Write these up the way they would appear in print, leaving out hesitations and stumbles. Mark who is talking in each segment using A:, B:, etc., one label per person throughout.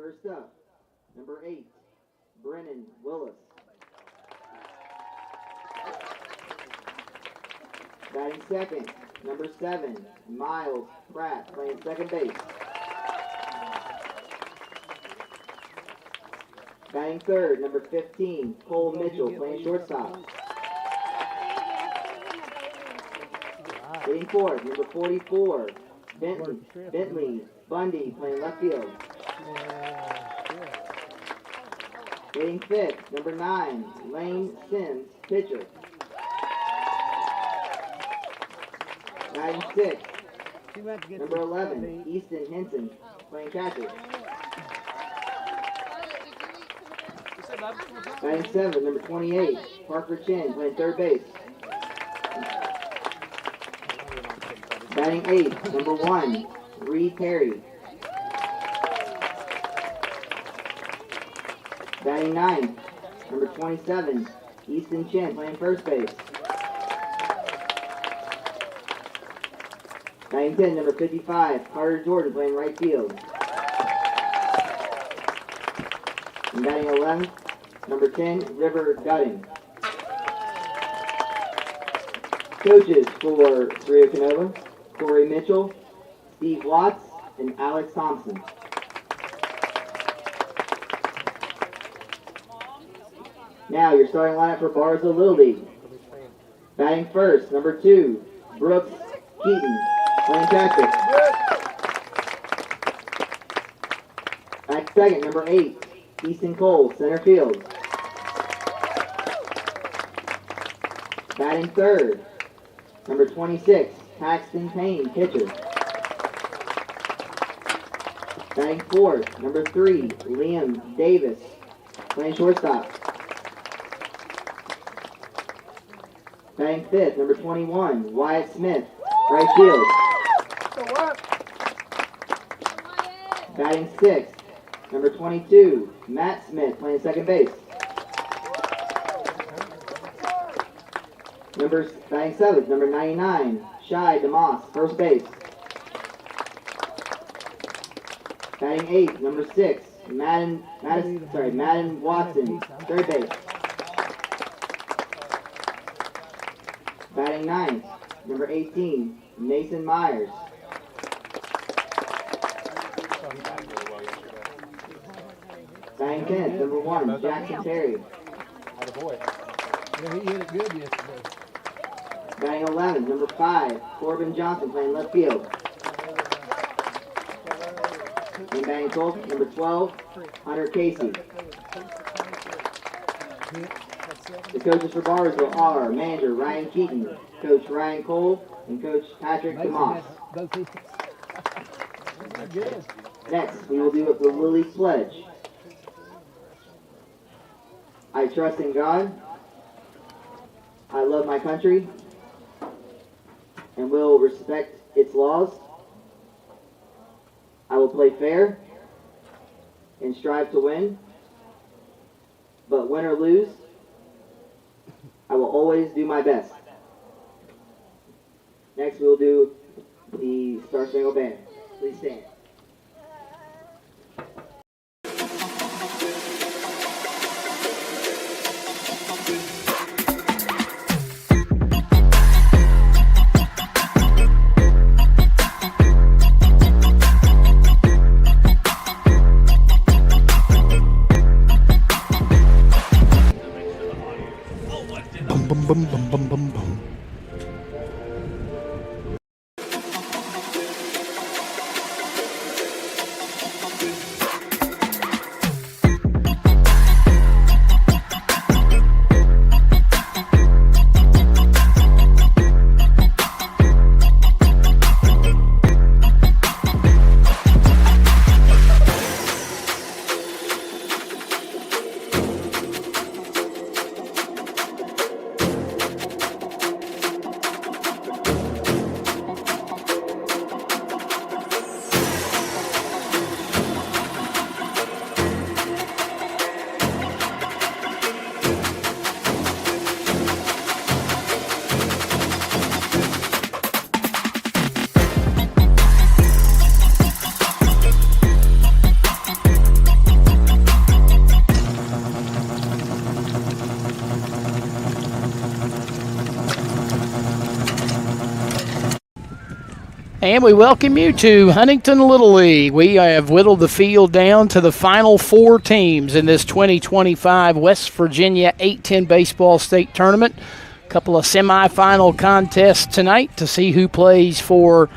A: First up, number 8, Brennan Willis. Batting second, number 7, Miles Pratt, playing second base. Batting third, number 15, Cole Mitchell, playing shortstop. Hitting fourth, number 44, Bentley Bundy, playing left field. Hitting fifth, number 9, Lane Sims, pitcher. Batting sixth, number 11, Easton Henson, playing catcher. Batting seventh, number 28, Parker Chin, playing third base. Batting eighth, number 1, Reed Perry. Batting ninth, number 27, Easton Chen, playing first base. Batting 10, number 55, Carter Jordan, playing right field. And batting 11th, number 10, River Gutting. Coaches for Ceredo Kenova, Corey Mitchell, Steve Watts, and Alex Thompson. Now your starting lineup for Barboursville Little League. Batting first, number 2, Brooks Keaton, playing catcher. Batting second, number 8, Easton Cole, center field. Batting third, number 26, Paxton Payne, pitcher. Batting fourth, number 3, Liam Davis, playing shortstop. Batting fifth, number 21, Wyatt Smith, right field. Batting sixth, number 22, Matt Smith, playing second base. Batting seventh, number 99, Shai DeMoss, first base. Batting eighth, number 6, Madden Watson, third base. Batting ninth, number 18, Mason Myers. Batting 10th, number 1, Jackson Terry.
B: Yeah, he hit it good yesterday.
A: Batting 11th, number 5, Corbin Johnson, playing left field. And batting 12th, number 12, Hunter Casey. The coaches for Barboursville are manager Ryan Keaton, coach Ryan Cole, and coach Patrick DeMoss. Next, we will do the Lily Pledge. I trust in God. I love my country and will respect its laws. I will play fair and strive to win. But win or lose, I will always do my best. Next, we will do the Star Spangled Banner. Please stand.
B: Bum bum bum bum bum bum.
C: And we welcome you to Huntington Little League. We have whittled the field down to the final 4 teams in this 2025 West Virginia 8-10 baseball state tournament. A couple of semifinal contests tonight to see who plays for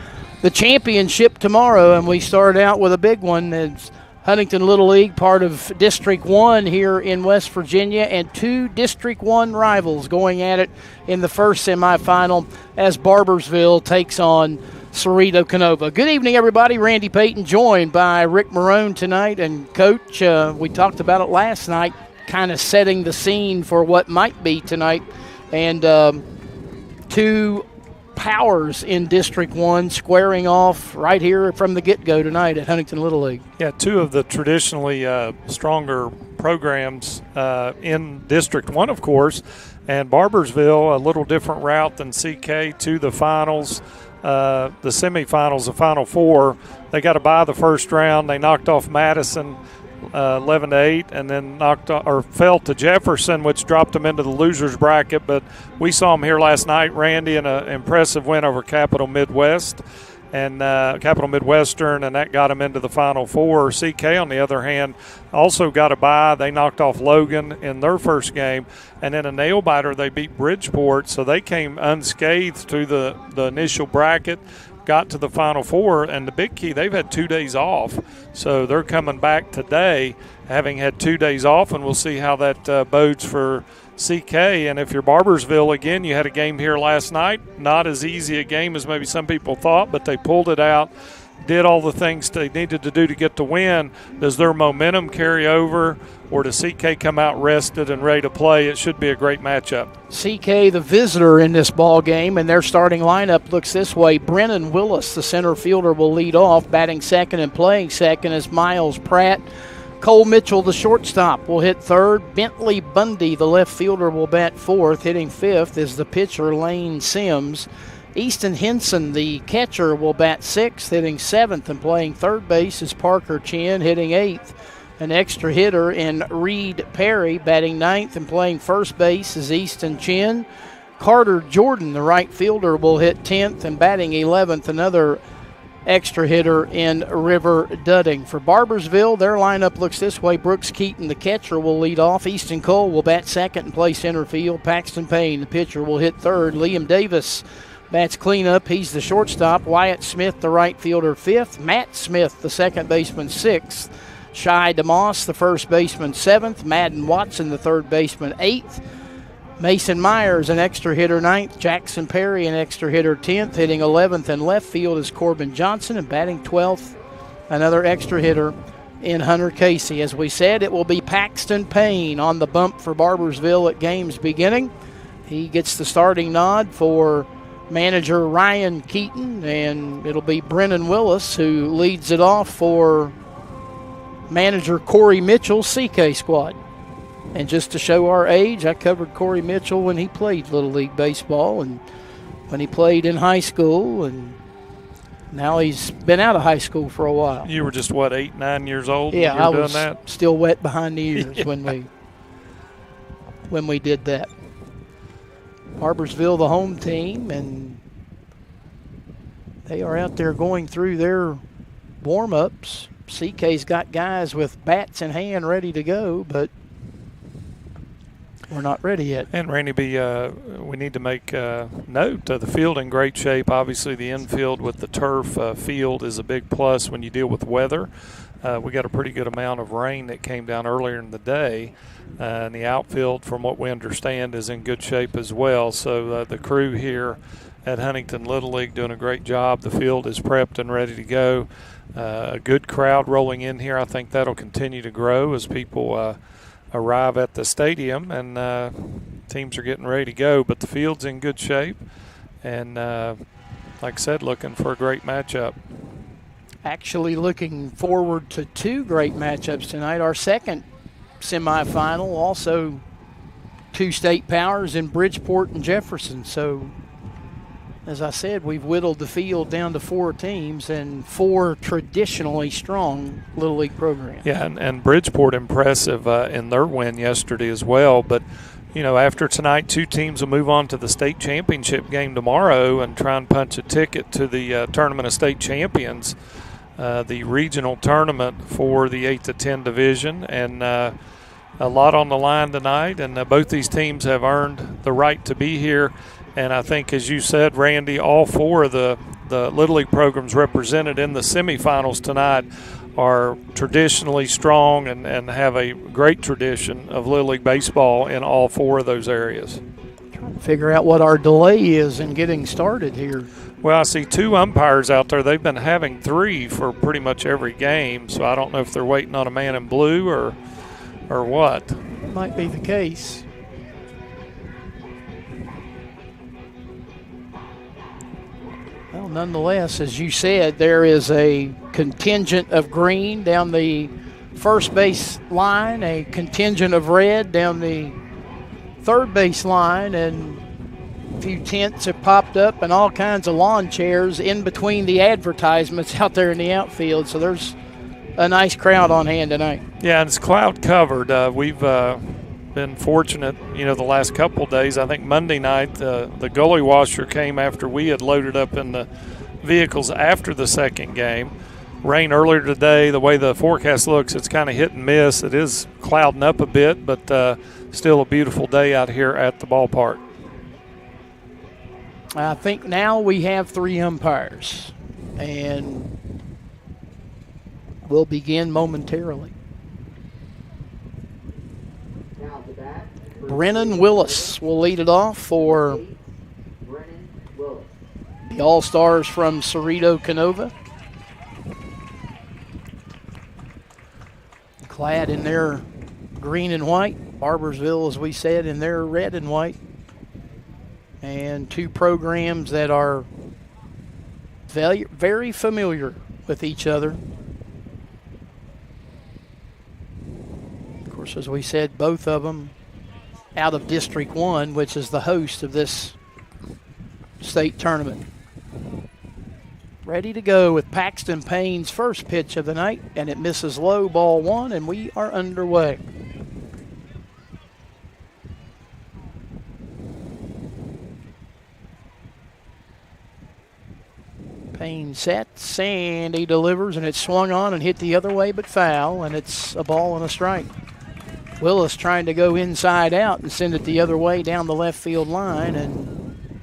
C: the championship tomorrow. And we start out with a big one. It's Huntington Little League, part of District 1 here in West Virginia, and 2 District 1 rivals going at it in the first semifinal as Barboursville takes on Ceredo Kenova. Good evening, everybody. Randy Payton joined by Rick Marone tonight. And, Coach, we talked about it last night, kind of setting the scene for what might be tonight. And 2 powers in District 1 squaring off right here from the get-go tonight at Huntington Little League.
D: Yeah, 2 of the traditionally stronger programs in District 1, of course. And Barboursville, a little different route than CK to the finals. The semifinals, the Final Four. They got to bye the first round. They knocked off Madison 11-8, and then fell to Jefferson, which dropped them into the losers bracket. But we saw them here last night, Randy, in an impressive win over Capital Midwest and Capital Midwestern, and that got them into the Final Four. CK, on the other hand, also got a bye. They knocked off Logan in their first game, and then a nail biter, they beat Bridgeport, so they came unscathed through the initial bracket, got to the Final Four. And the big key, they've had 2 days off, so they're coming back today having had 2 days off, and we'll see how that bodes for CK. And if you're Barboursville, again, you had a game here last night. Not as easy a game as maybe some people thought, but they pulled it out, did all the things they needed to do to get the win. Does their momentum carry over, or does CK come out rested and ready to play? It should be a great matchup.
C: CK, the visitor in this ball game, and their starting lineup looks this way. Brennan Willis, the center fielder, will lead off. Batting second and playing second is Miles Pratt. Cole Mitchell, the shortstop, will hit third. Bentley Bundy, the left fielder, will bat fourth. Hitting fifth is the pitcher, Lane Sims. Easton Henson, the catcher, will bat sixth. Hitting seventh and playing third base is Parker Chin. Hitting eighth, an extra hitter in Reed Perry. Batting ninth and playing first base is Easton Chin. Carter Jordan, the right fielder, will hit 10th, and batting 11th, another extra hitter in River Dudding. For Barboursville, their lineup looks this way. Brooks Keaton, the catcher, will lead off. Easton Cole will bat second and play center field. Paxton Payne, the pitcher, will hit third. Liam Davis bats cleanup. He's the shortstop. Wyatt Smith, the right fielder, fifth. Matt Smith, the second baseman, sixth. Shai DeMoss, the first baseman, seventh. Madden Watson, the third baseman, eighth. Mason Myers, an extra hitter, ninth. Jackson Perry, an extra hitter, 10th. Hitting 11th in left field is Corbin Johnson, and batting 12th, another extra hitter in Hunter Casey. As we said, it will be Paxton Payne on the bump for Barboursville at game's beginning. He gets the starting nod for manager Ryan Keaton, and it'll be Brennan Willis who leads it off for manager Corey Mitchell's CK squad. And just to show our age, I covered Corey Mitchell when he played Little League Baseball and when he played in high school, and now he's been out of high school for a while.
D: You were just, 8, 9 years old
C: yeah,
D: when you were
C: doing
D: doing that?
C: Still wet behind the ears
D: Yeah.
C: when we did that. Barboursville, the home team, and they are out there going through their warm-ups. CK's got guys with bats in hand ready to go, but we're not ready yet.
D: And Randy, we need to make note of the field in great shape. Obviously, the infield with the turf field is a big plus when you deal with weather. We got a pretty good amount of rain that came down earlier in the day. And the outfield, from what we understand, is in good shape as well. So the crew here at Huntington Little League doing a great job. The field is prepped and ready to go. A good crowd rolling in here. I think that'll continue to grow as people arrive at the stadium, and teams are getting ready to go. But the field's in good shape, and like I said, looking for a great matchup.
C: Actually looking forward to 2 great matchups tonight. Our second semifinal, also 2 state powers in Bridgeport and Jefferson. So, as I said, we've whittled the field down to 4 teams and 4 traditionally strong Little League programs.
D: Yeah, and Bridgeport impressive in their win yesterday as well. But after tonight, 2 teams will move on to the state championship game tomorrow and try and punch a ticket to the Tournament of State Champions, the regional tournament for the 8 to 10 division. And a lot on the line tonight, and both these teams have earned the right to be here. And I think, as you said, Randy, all 4 of the Little League programs represented in the semifinals tonight are traditionally strong and have a great tradition of Little League baseball in all 4 of those areas.
C: Trying to figure out what our delay is in getting started here.
D: Well, I see 2 umpires out there. They've been having 3 for pretty much every game, so I don't know if they're waiting on a man in blue or what.
C: Might be the case. Well, nonetheless, as you said, there is a contingent of green down the first base line, a contingent of red down the third base line, and a few tents have popped up and all kinds of lawn chairs in between the advertisements out there in the outfield. So there's a nice crowd on hand tonight.
D: Yeah, and it's cloud covered. We've been fortunate, the last couple of days. I think Monday night the gully washer came after we had loaded up in the vehicles after the second game. Rain earlier today. The way the forecast looks, it's kind of hit and miss. It is clouding up a bit, but still a beautiful day out here at the ballpark.
C: I think now we have 3 umpires, and we'll begin momentarily. Brennan Willis will lead it off for the All-Stars from Ceredo Kenova. Clad in their green and white. Barboursville, as we said, in their red and white. And 2 programs that are very, very familiar with each other. Of course, as we said, both of them out of District 1, which is the host of this state tournament. Ready to go with Paxton Payne's first pitch of the night, and it misses low, ball 1, and we are underway. Payne sets, and he delivers, and it's swung on and hit the other way but foul, and it's a ball and a strike. Willis trying to go inside out and send it the other way down the left field line, and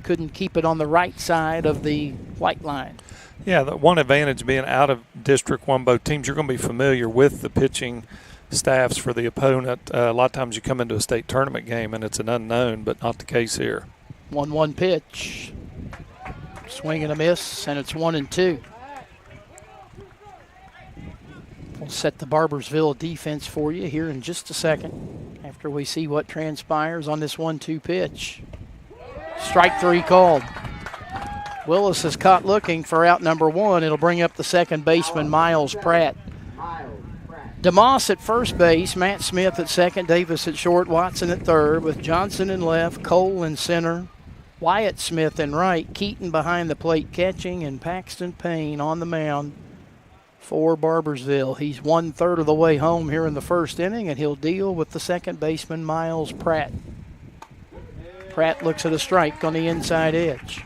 C: couldn't keep it on the right side of the white line.
D: Yeah, the one advantage being out of District 1, both teams, you're going to be familiar with the pitching staffs for the opponent. A lot of times you come into a state tournament game and it's an unknown, but not the case here.
C: 1-1 pitch. Swing and a miss, and it's 1-2. We'll set the Barboursville defense for you here in just a second after we see what transpires on this 1-2 pitch. Strike 3 called. Willis is caught looking for out number 1. It'll bring up the second baseman, Miles Pratt. DeMoss at first base, Matt Smith at second, Davis at short, Watson at third, with Johnson in left, Cole in center, Wyatt Smith in right, Keaton behind the plate catching, and Paxton Payne on the mound for Barboursville. He's 1/3 of the way home here in the first inning, and he'll deal with the second baseman, Miles Pratt. Pratt looks at a strike on the inside edge.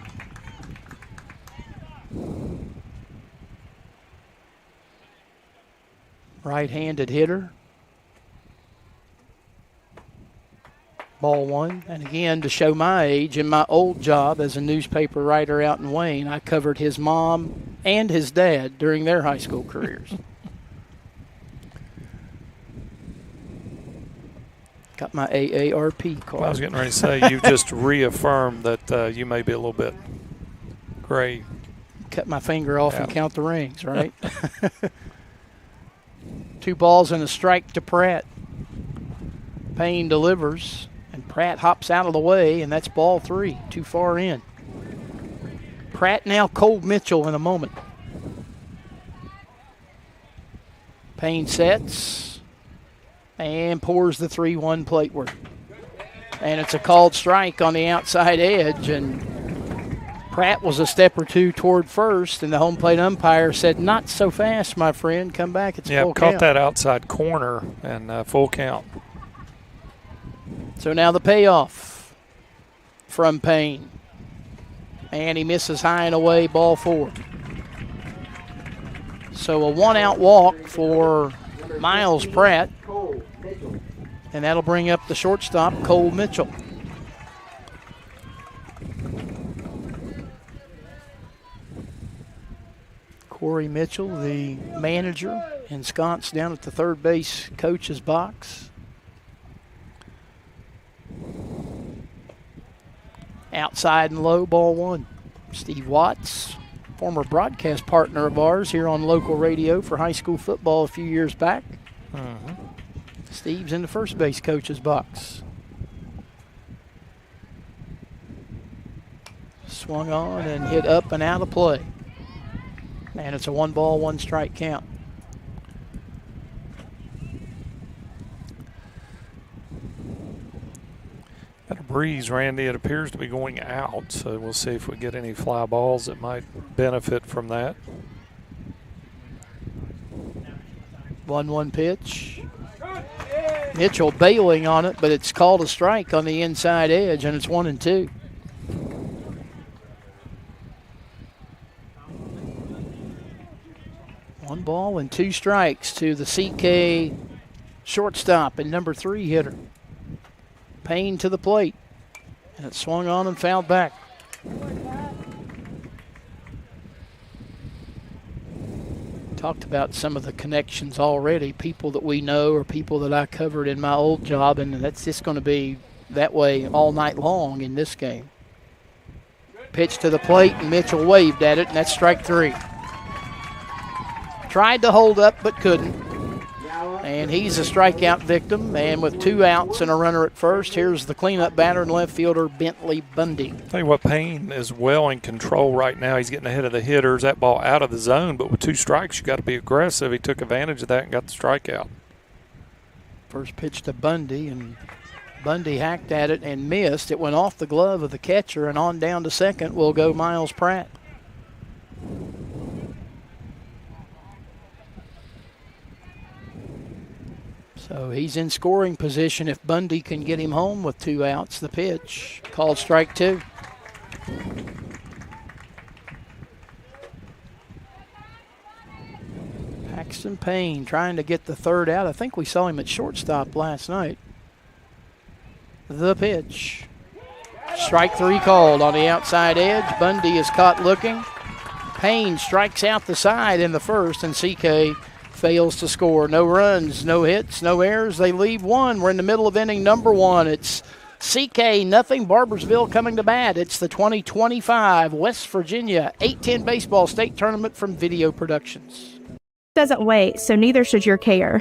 C: Right-handed hitter. Ball 1. And again, to show my age, in my old job as a newspaper writer out in Wayne, I covered his mom and his dad during their high school careers. Got my AARP card.
D: Well, I was getting ready to say, you just reaffirmed that you may be a little bit gray.
C: Cut my finger off and count the rings, right? 2 balls and a strike to Pratt. Payne delivers, and Pratt hops out of the way, and that's ball 3, too far in. Pratt now Cole Mitchell in a moment. Payne sets and pours the 3-1 plate work. And it's a called strike on the outside edge, and Pratt was a step or 2 toward first, and the home plate umpire said, "Not so fast, my friend. Come back. It's full count."
D: Yeah, caught that outside corner and full count.
C: So now the payoff from Payne. And he misses high and away, ball 4. So a 1-out walk for Miles Pratt. And that'll bring up the shortstop, Cole Mitchell. Corey Mitchell, the manager, ensconced down at the third base coach's box. Outside and low, ball 1. Steve Watts, former broadcast partner of ours here on local radio for high school football a few years back. Steve's in the first base coach's box. Swung on and hit up and out of play. And it's a 1-ball, 1-strike count.
D: Got a breeze, Randy. It appears to be going out, so we'll see if we get any fly balls that might benefit from that.
C: 1-1 pitch. Mitchell bailing on it, but it's called a strike on the inside edge, and it's 1-2. One ball and 2 strikes to the CK shortstop and number 3 hitter. Payne to the plate, and it swung on and fouled back. Talked about some of the connections already, people that we know or people that I covered in my old job, and that's just going to be that way all night long in this game. Pitch to the plate, and Mitchell waved at it, and that's strike 3. Tried to hold up but couldn't. And he's a strikeout victim. And with 2 outs and a runner at first, here's the cleanup batter and left fielder Bentley Bundy.
D: Tell you what, Payne is well in control right now. He's getting ahead of the hitters. That ball out of the zone, but with 2 strikes, you got to be aggressive. He took advantage of that and got the strikeout.
C: First pitch to Bundy, and Bundy hacked at it and missed. It went off the glove of the catcher, and on down to second will go Miles Pratt. So he's in scoring position if Bundy can get him home with 2 outs. The pitch called strike 2. Paxton Payne trying to get the 3rd out. I think we saw him at shortstop last night. The pitch. Strike 3 called on the outside edge. Bundy is caught looking. Payne strikes out the side in the first, and CK fails to score. No runs, no hits, no errors. They leave 1. We're in the middle of inning number 1. It's CK nothing, Barboursville coming to bat. It's the 2025 West Virginia 8-10 Baseball State Tournament from Video Productions.
E: Doesn't wait, so neither should your care.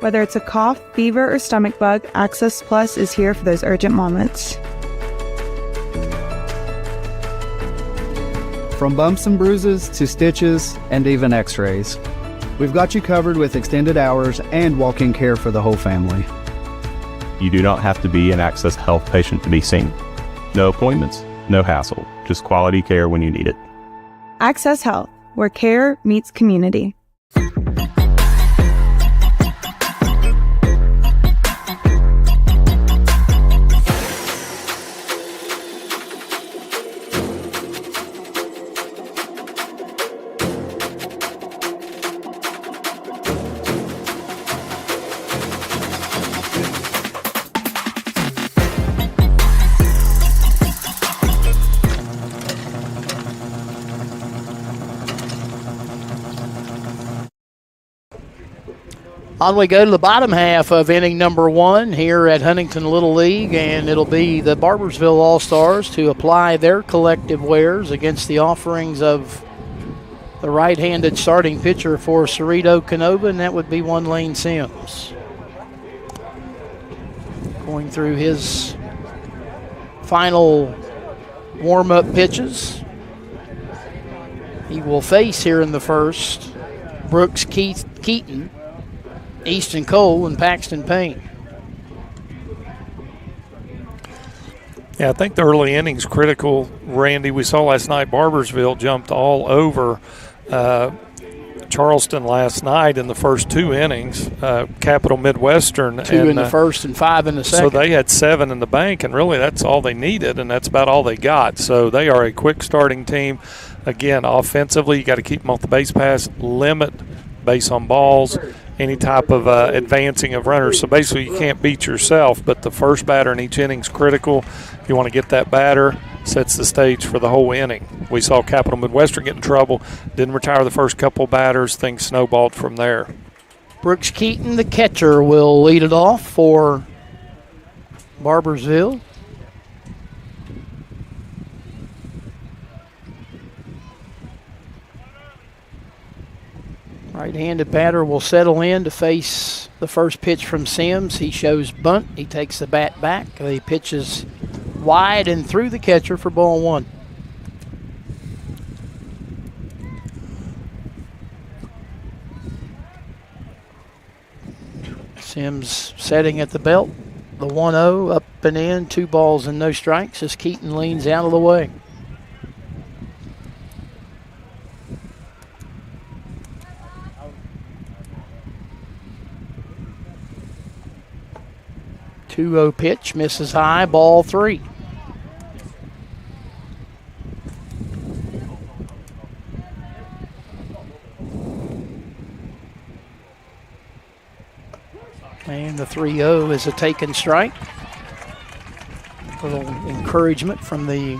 E: Whether it's a cough, fever, or stomach bug, Access Plus is here for those urgent moments.
F: From bumps and bruises to stitches and even x-rays, we've got you covered with extended hours and walk-in care for the whole family.
G: You do not have to be an Access Health patient to be seen. No appointments, no hassle, just quality care when you need it.
E: Access Health, where care meets community.
C: On we go to the bottom half of inning number 1 here at Huntington Little League, and it'll be the Barboursville All-Stars to apply their collective wares against the offerings of the right-handed starting pitcher for Ceredo Kenova, and that would be one Lane Sims. Going through his final warm-up pitches. He will face here in the first Brooks Keaton, Easton Cole, and Paxton Payne.
D: Yeah, I think the early innings critical, Randy. We saw last night Barboursville jumped all over trying Charleston last night in the first 2 innings, Capital Midwestern.
C: 2 in the first and 5 in the second.
D: So they had 7 in the bank, and really that's all they needed, and that's about all they got. So they are a quick starting team. Again, offensively, you got to keep them off the base pass, limit base on balls, any type of advancing of runners. So basically you can't beat yourself, but the first batter in each inning is critical. If you want to get that batter, sets the stage for the whole inning. We saw Capital Midwestern get in trouble, didn't retire the first couple batters, things snowballed from there.
C: Brooks Keaton, the catcher, will lead it off for Barboursville. Right-handed batter will settle in to face the first pitch from Sims. He shows bunt. He takes the bat back. He pitches wide and through the catcher for ball 1. Sims setting at the belt. The 1-0 up and in, 2 balls and no strikes as Keaton leans out of the way. Two-0 pitch, misses high, ball 3. And the 3-0 is a taken strike. A little encouragement from the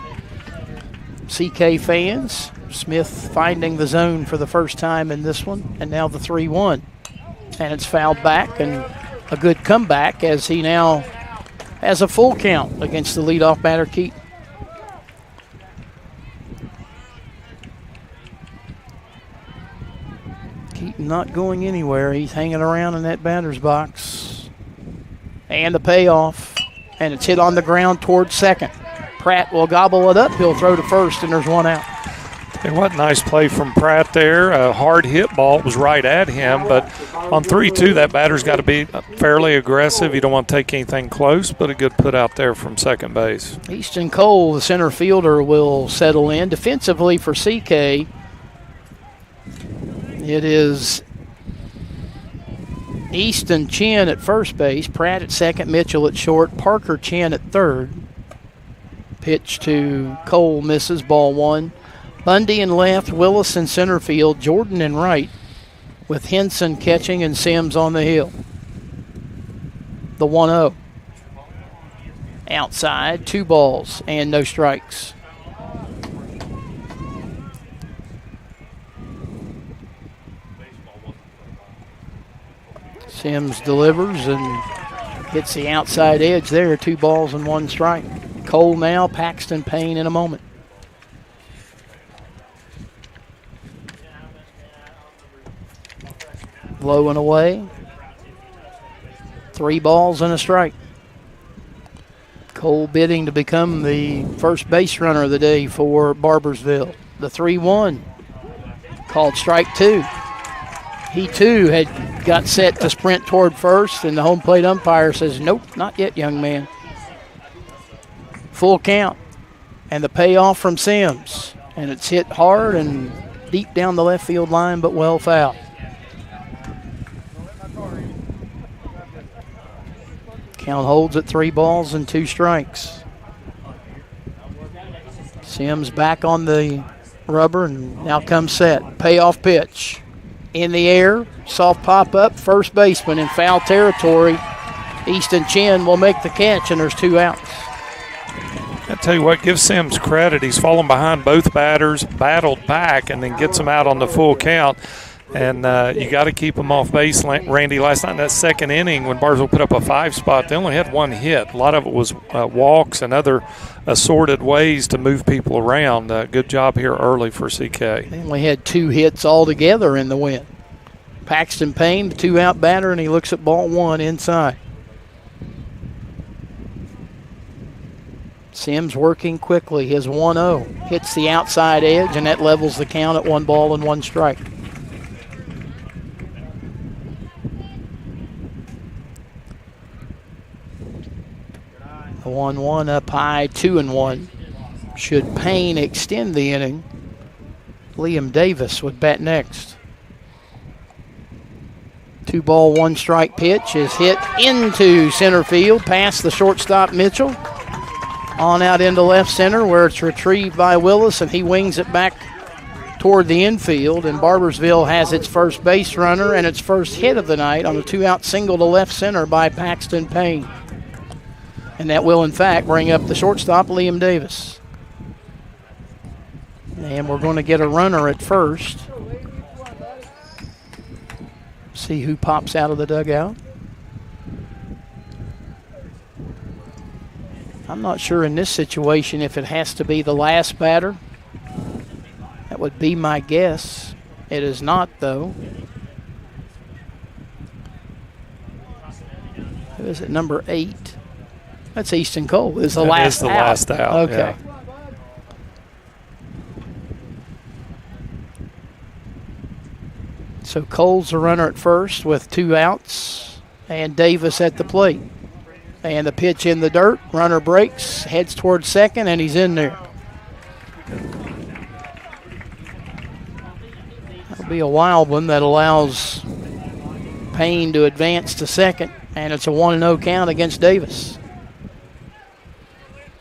C: CK fans. Smith finding the zone for the first time in this one, and now the 3-1. And it's fouled back, and a good comeback as he now has a full count against the leadoff batter, Keaton. Keaton not going anywhere. He's hanging around in that batter's box. And the payoff. And it's hit on the ground towards second. Pratt will gobble it up. He'll throw to first, and there's 1 out.
D: And what nice play from Pratt there. A hard hit ball was right at him, but on 3-2, that batter's got to be fairly aggressive. You don't want to take anything close, but a good put out there from second base.
C: Easton Cole, the center fielder, will settle in. Defensively for CK, it is Easton Chin at first base, Pratt at second, Mitchell at short, Parker Chin at third. Pitch to Cole misses, ball 1. Bundy in left, Willis in center field, Jordan in right, with Henson catching and Sims on the hill. The 1-0. Outside, 2 balls and no strikes. Sims delivers and hits the outside edge there, 2 balls and 1 strike. Cole now, Paxton Payne in a moment. Low and away. 3 balls and a strike. Cole bidding to become the first base runner of the day for Barboursville. The 3-1 called strike 2. He too had got set to sprint toward first, and the home plate umpire says, nope, not yet, young man. Full count. And the payoff from Sims. And it's hit hard and deep down the left field line, but well fouled. Count holds at 3 balls and 2 strikes. Sims back on the rubber and now comes set. Payoff pitch. In the air, soft pop up, first baseman in foul territory. Easton Chin will make the catch, and there's 2 outs.
D: I tell you what, give Sims credit. He's fallen behind both batters, battled back, and then gets them out on the full count. And you got to keep them off base. Randy, last night in that second inning when Barboursville put up a 5 spot, they only had 1 hit. A lot of it was walks and other assorted ways to move people around. Good job here early for CK.
C: They only had 2 hits altogether in the win. Paxton Payne, the 2-out batter, and he looks at ball 1 inside. Sims working quickly. His 1-0 hits the outside edge, and that levels the count at 1 ball and 1 strike. The 1-1 up high, 2-1. Should Payne extend the inning, Liam Davis would bat next. 2-ball, 1-strike pitch is hit into center field, past the shortstop Mitchell. On out into left center where it's retrieved by Willis, and he wings it back toward the infield. And Barboursville has its first base runner and its first hit of the night on a 2-out single to left center by Paxton Payne. And that will, in fact, bring up the shortstop, Liam Davis. And we're going to get a runner at first. See who pops out of the dugout. I'm not sure in this situation if it has to be the last batter. That would be my guess. It is not, though. Who is it? Number 8. That's Easton Cole. Is the last out.
D: Last out.
C: Okay.
D: Yeah.
C: So Cole's the runner at first with 2 outs, and Davis at the plate. And the pitch in the dirt. Runner breaks, heads towards second, and he's in there. That'll be a wild one that allows Payne to advance to second, and it's a 1-0 count against Davis.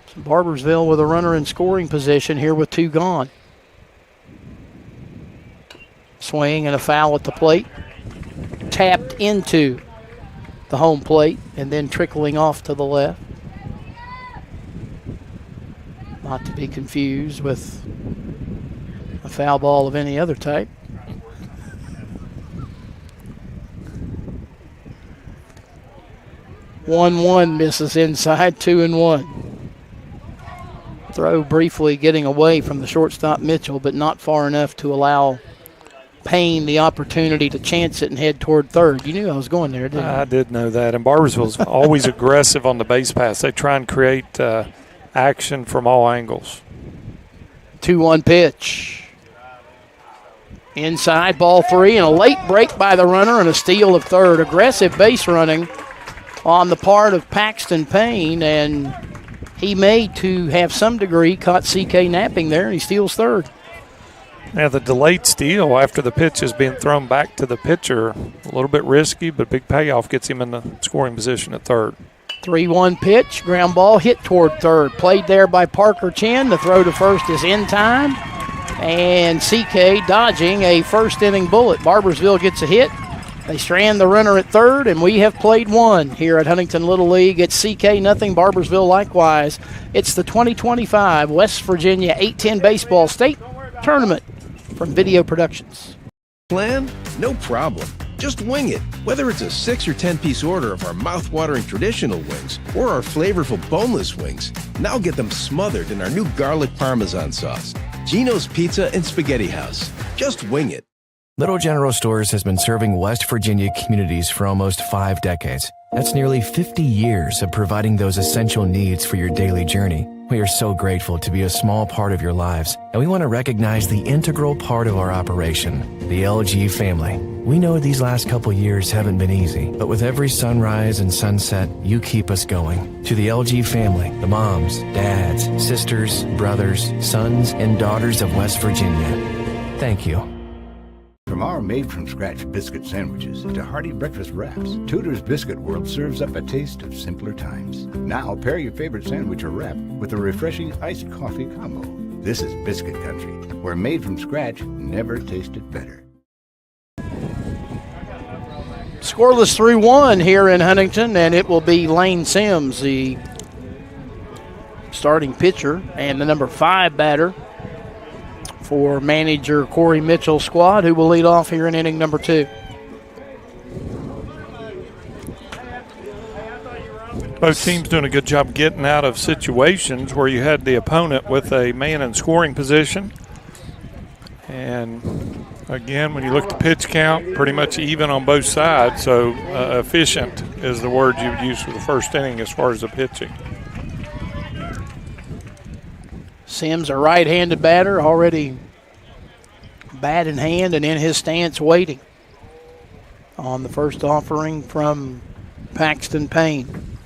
C: So Barboursville with a runner in scoring position here with 2 gone. Swing and a foul at the plate. Tapped into the home plate and then trickling off to the left. Not to be confused with a foul ball of any other type. One misses inside, 2-1. Throw briefly getting away from the shortstop Mitchell, but not far enough to allow Payne the opportunity to chance it and head toward third. You knew I was going there, didn't you?
D: I did know that. And Barboursville's always aggressive on the base pass. They try and create action from all angles.
C: 2-1 pitch. Inside, ball 3, and a late break by the runner and a steal of third. Aggressive base running on the part of Paxton Payne, and he made to have some degree caught CK napping there, and he steals third.
D: Now the delayed steal after the pitch is being thrown back to the pitcher, a little bit risky, but big payoff gets him in the scoring position at third.
C: 3-1 pitch, ground ball hit toward third. Played there by Parker Chin. The throw to first is in time. And CK dodging a first inning bullet. Barboursville gets a hit. They strand the runner at third, and we have played 1 here at Huntington Little League. It's CK nothing, Barboursville likewise. It's the 2025 West Virginia 810 Baseball State Tournament from Video Productions.
H: Plan? No problem. Just wing it. Whether it's a 6 or 10-piece order of our mouth-watering traditional wings or our flavorful boneless wings, now get them smothered in our new garlic parmesan sauce. Gino's Pizza and Spaghetti House. Just wing it.
I: Little General Stores has been serving West Virginia communities for almost 5 decades. That's nearly 50 years of providing those essential needs for your daily journey. We are so grateful to be a small part of your lives, and we want to recognize the integral part of our operation, the LG family. We know these last couple years haven't been easy, but with every sunrise and sunset, you keep us going. To the LG family, the moms, dads, sisters, brothers, sons, and daughters of West Virginia, thank you.
J: From our made-from-scratch biscuit sandwiches to hearty breakfast wraps, Tudor's Biscuit World serves up a taste of simpler times. Now, pair your favorite sandwich or wrap with a refreshing iced coffee combo. This is Biscuit Country, where made-from-scratch never tasted better.
C: Scoreless 3-1 here in Huntington, and it will be Lane Sims, the starting pitcher, and the number 5 batter for manager Corey Mitchell's squad, who will lead off here in inning number 2.
D: Both teams doing a good job getting out of situations where you had the opponent with a man in scoring position. And again, when you look at the pitch count, pretty much even on both sides. So efficient is the word you would use for the first inning as far as the pitching.
C: Sims, a right-handed batter, already bat in hand and in his stance waiting on the first offering from Paxton Payne.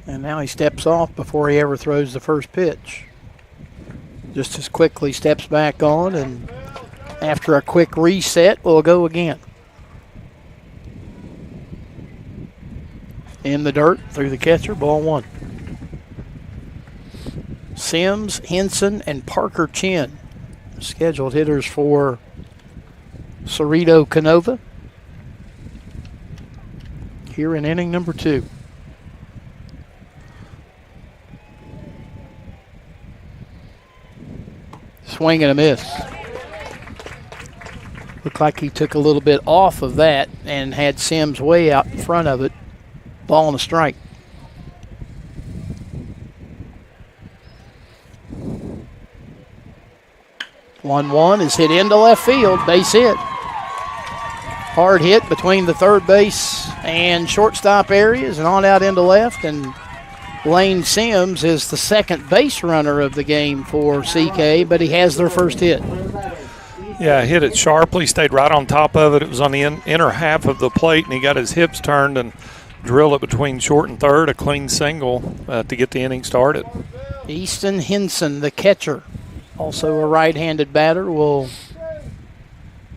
C: And now he steps off before he ever throws the first pitch. Just as quickly steps back on, and After a quick reset, we'll go again. In the dirt, through the catcher, ball 1. Sims, Henson, and Parker Chin, scheduled hitters for Ceredo Kenova here in inning number 2. Swing and a miss. Looked like he took a little bit off of that and had Sims way out in front of it. Ball and a strike. One is hit into left field, base hit. Hard hit between the third base and shortstop areas and on out into left. And Lane Sims is the second base runner of the game for CK, but he has their first hit.
D: Yeah, hit it sharply, stayed right on top of it. It was on the inner half of the plate, and he got his hips turned and drilled it between short and third, a clean single to get the inning started.
C: Easton Henson, the catcher, also a right-handed batter, will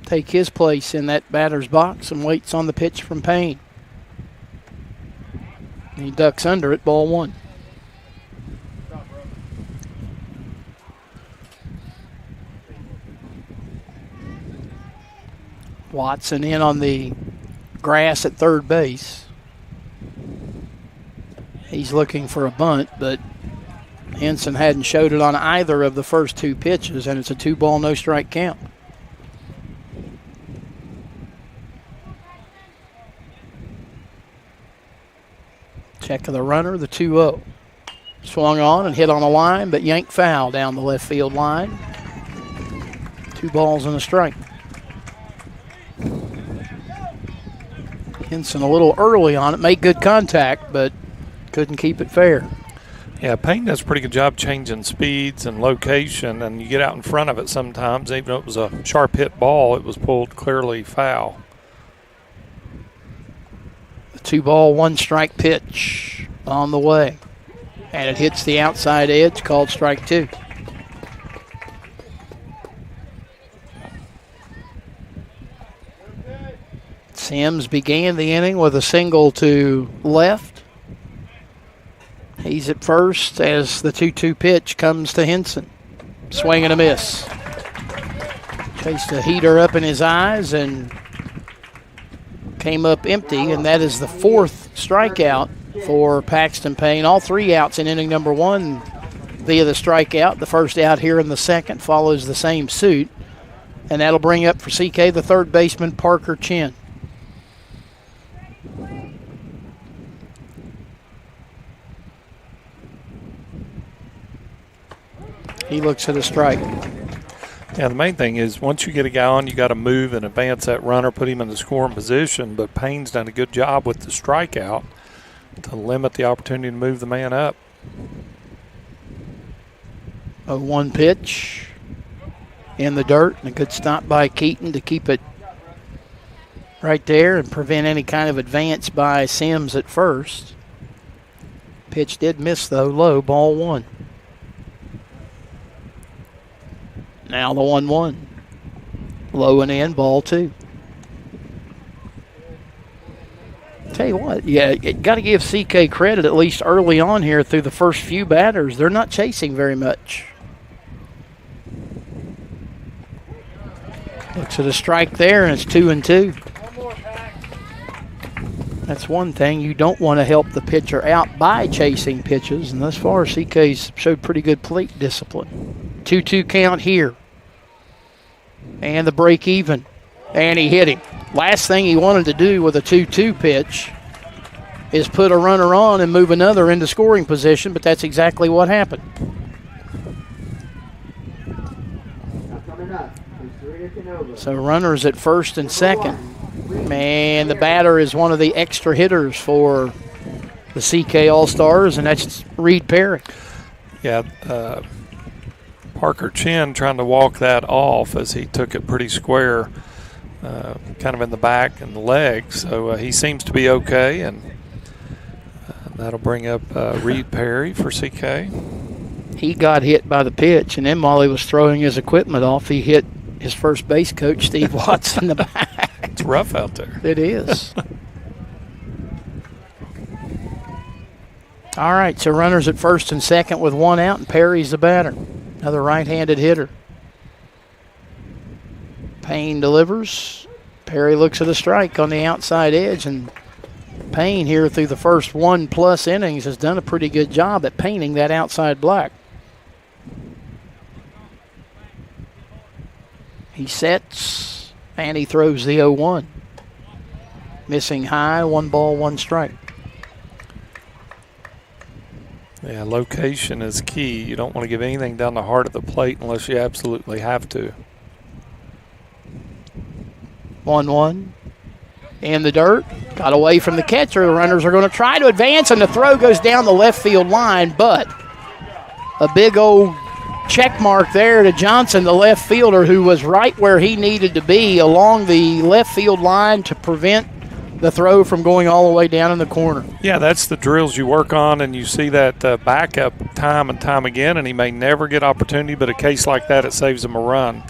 C: take his place in that batter's box and waits on the pitch from Payne. He ducks under it, ball 1. Watson in on the grass at third base. He's looking for a bunt, but Henson hadn't showed it on either of the first 2 pitches, and it's a 2-ball, no-strike count. Check of the runner, the 2-0. Swung on and hit on a line, but yanked foul down the left field line. 2 balls and a strike. Henson a little early on it, made good contact, but couldn't keep it fair.
D: Yeah, Payne does a pretty good job changing speeds and location, and you get out in front of it sometimes. Even though it was a sharp hit ball, it was pulled clearly foul.
C: The 2-ball, 1-strike pitch on the way. And it hits the outside edge, called strike 2. Sims began the inning with a single to left. He's at first as the 2-2 pitch comes to Henson. Swing and a miss. Chased a heater up in his eyes and came up empty, and that is the 4th strikeout for Paxton Payne. All 3 outs in inning number 1 via the strikeout. The first out here in the second follows the same suit, and that'll bring up for CK the third baseman, Parker Chin. He looks at a strike.
D: Yeah, the main thing is once you get a guy on, you got to move and advance that runner, put him in the scoring position. But Payne's done a good job with the strikeout to limit the opportunity to move the man up.
C: 0-1 pitch in the dirt, and a good stop by Keaton to keep it right there and prevent any kind of advance by Sims at first. Pitch did miss, though, low, ball 1. Now the 1-1. Low and in, ball 2. Tell you what, yeah, you got to give CK credit at least early on here through the first few batters. They're not chasing very much. Looks at a strike there, and it's 2-2. That's one thing. You don't want to help the pitcher out by chasing pitches, and thus far CK's showed pretty good plate discipline. 2-2 count here. And the break even. And he hit him. Last thing he wanted to do with a 2-2 pitch is put a runner on and move another into scoring position, but that's exactly what happened. So runners at first and second. And the batter is one of the extra hitters for the CK All-Stars, and that's Reed Perry.
D: Yeah, Parker Chin trying to walk that off as he took it pretty square, kind of in the back and the legs. So he seems to be okay, and that'll bring up Reed Perry for CK.
C: He got hit by the pitch, and then while he was throwing his equipment off, he hit his first base coach, Steve Watts, in the back.
D: It's rough out there.
C: It is. All right, so runners at first and second with one out, and Perry's the batter. Another right-handed hitter. Payne delivers. Perry looks at a strike on the outside edge, and Payne here through the first 1+ innings has done a pretty good job at painting that outside black. He sets, and he throws the 0-1. Missing high, 1 ball, 1 strike.
D: Yeah, location is key. You don't want to give anything down the heart of the plate unless you absolutely have to.
C: 1-1. In the dirt. Got away from the catcher. The runners are going to try to advance, and the throw goes down the left field line, but a big old check mark there to Johnson, the left fielder, who was right where he needed to be along the left field line to prevent the throw from going all the way down in the corner.
D: Yeah, that's the drills you work on, and you see that backup time and time again, and he may never get opportunity, but a case like that, it saves him a run.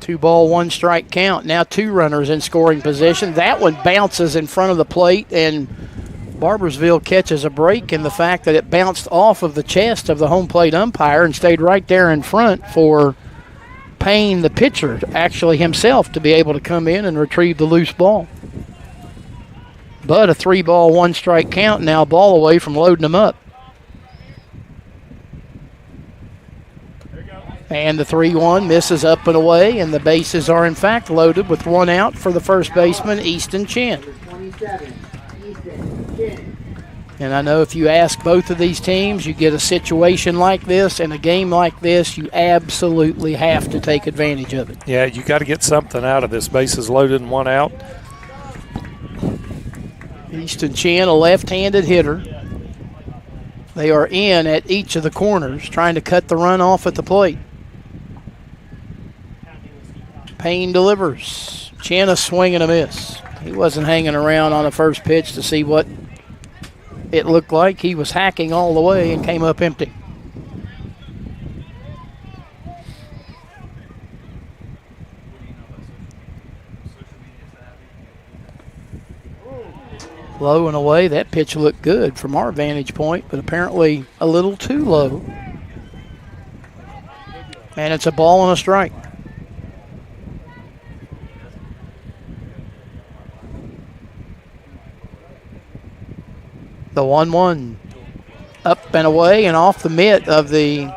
C: 2 ball, 1 strike count. Now 2 runners in scoring position. That one bounces in front of the plate, and Barboursville catches a break in the fact that it bounced off of the chest of the home plate umpire and stayed right there in front for Payne, the pitcher, actually himself, to be able to come in and retrieve the loose ball. But a 3 ball, 1 strike count, now ball away from loading them up. And the 3-1 misses up and away, and the bases are in fact loaded with 1 out for the first baseman, Easton Chin. And I know if you ask both of these teams, you get a situation like this and a game like this, you absolutely have to take advantage of it.
D: Yeah, you got to get something out of this. Bases loaded and 1 out.
C: Easton Chin, a left-handed hitter. They are in at each of the corners, trying to cut the run off at the plate. Payne delivers. Chin a swing and a miss. He wasn't hanging around on the first pitch to see what it looked like. He was hacking all the way and came up empty. Low and away. That pitch looked good from our vantage point, but apparently a little too low. And it's a ball and a strike. The 1-1 up and away and off the mitt of the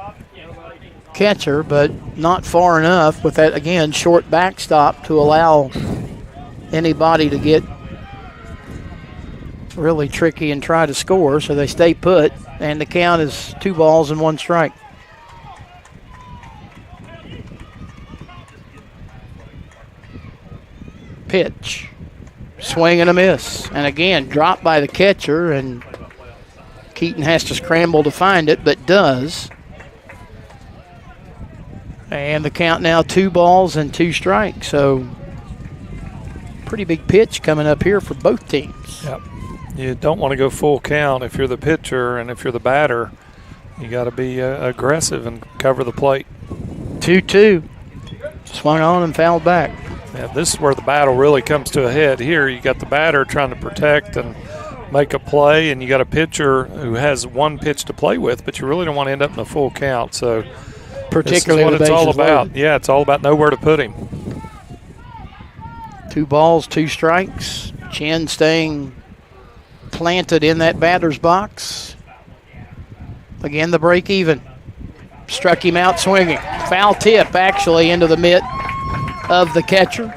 C: catcher, but not far enough with that, again, short backstop to allow anybody to get really tricky and try to score, so they stay put, and the count is 2 balls and 1 strike. Pitch. Swing and a miss. And again, dropped by the catcher, and Keaton has to scramble to find it, but does. And the count now 2 balls and 2 strikes. So pretty big pitch coming up here for both teams.
D: Yep. You don't want to go full count if you're the pitcher, and if you're the batter, you got to be aggressive and cover the plate.
C: 2-2. Swung on and fouled back.
D: Yeah, this is where the battle really comes to a head. Here you got the batter trying to protect and make a play, and you got a pitcher who has 1 pitch to play with, but you really don't want to end up in a full count. So
C: particularly
D: this is what it's all about.
C: Loaded.
D: Yeah, it's all about nowhere to put him.
C: 2 balls, 2 strikes. Chin staying planted in that batter's box. Again, the break even. Struck him out swinging. Foul tip actually into the mitt of the catcher.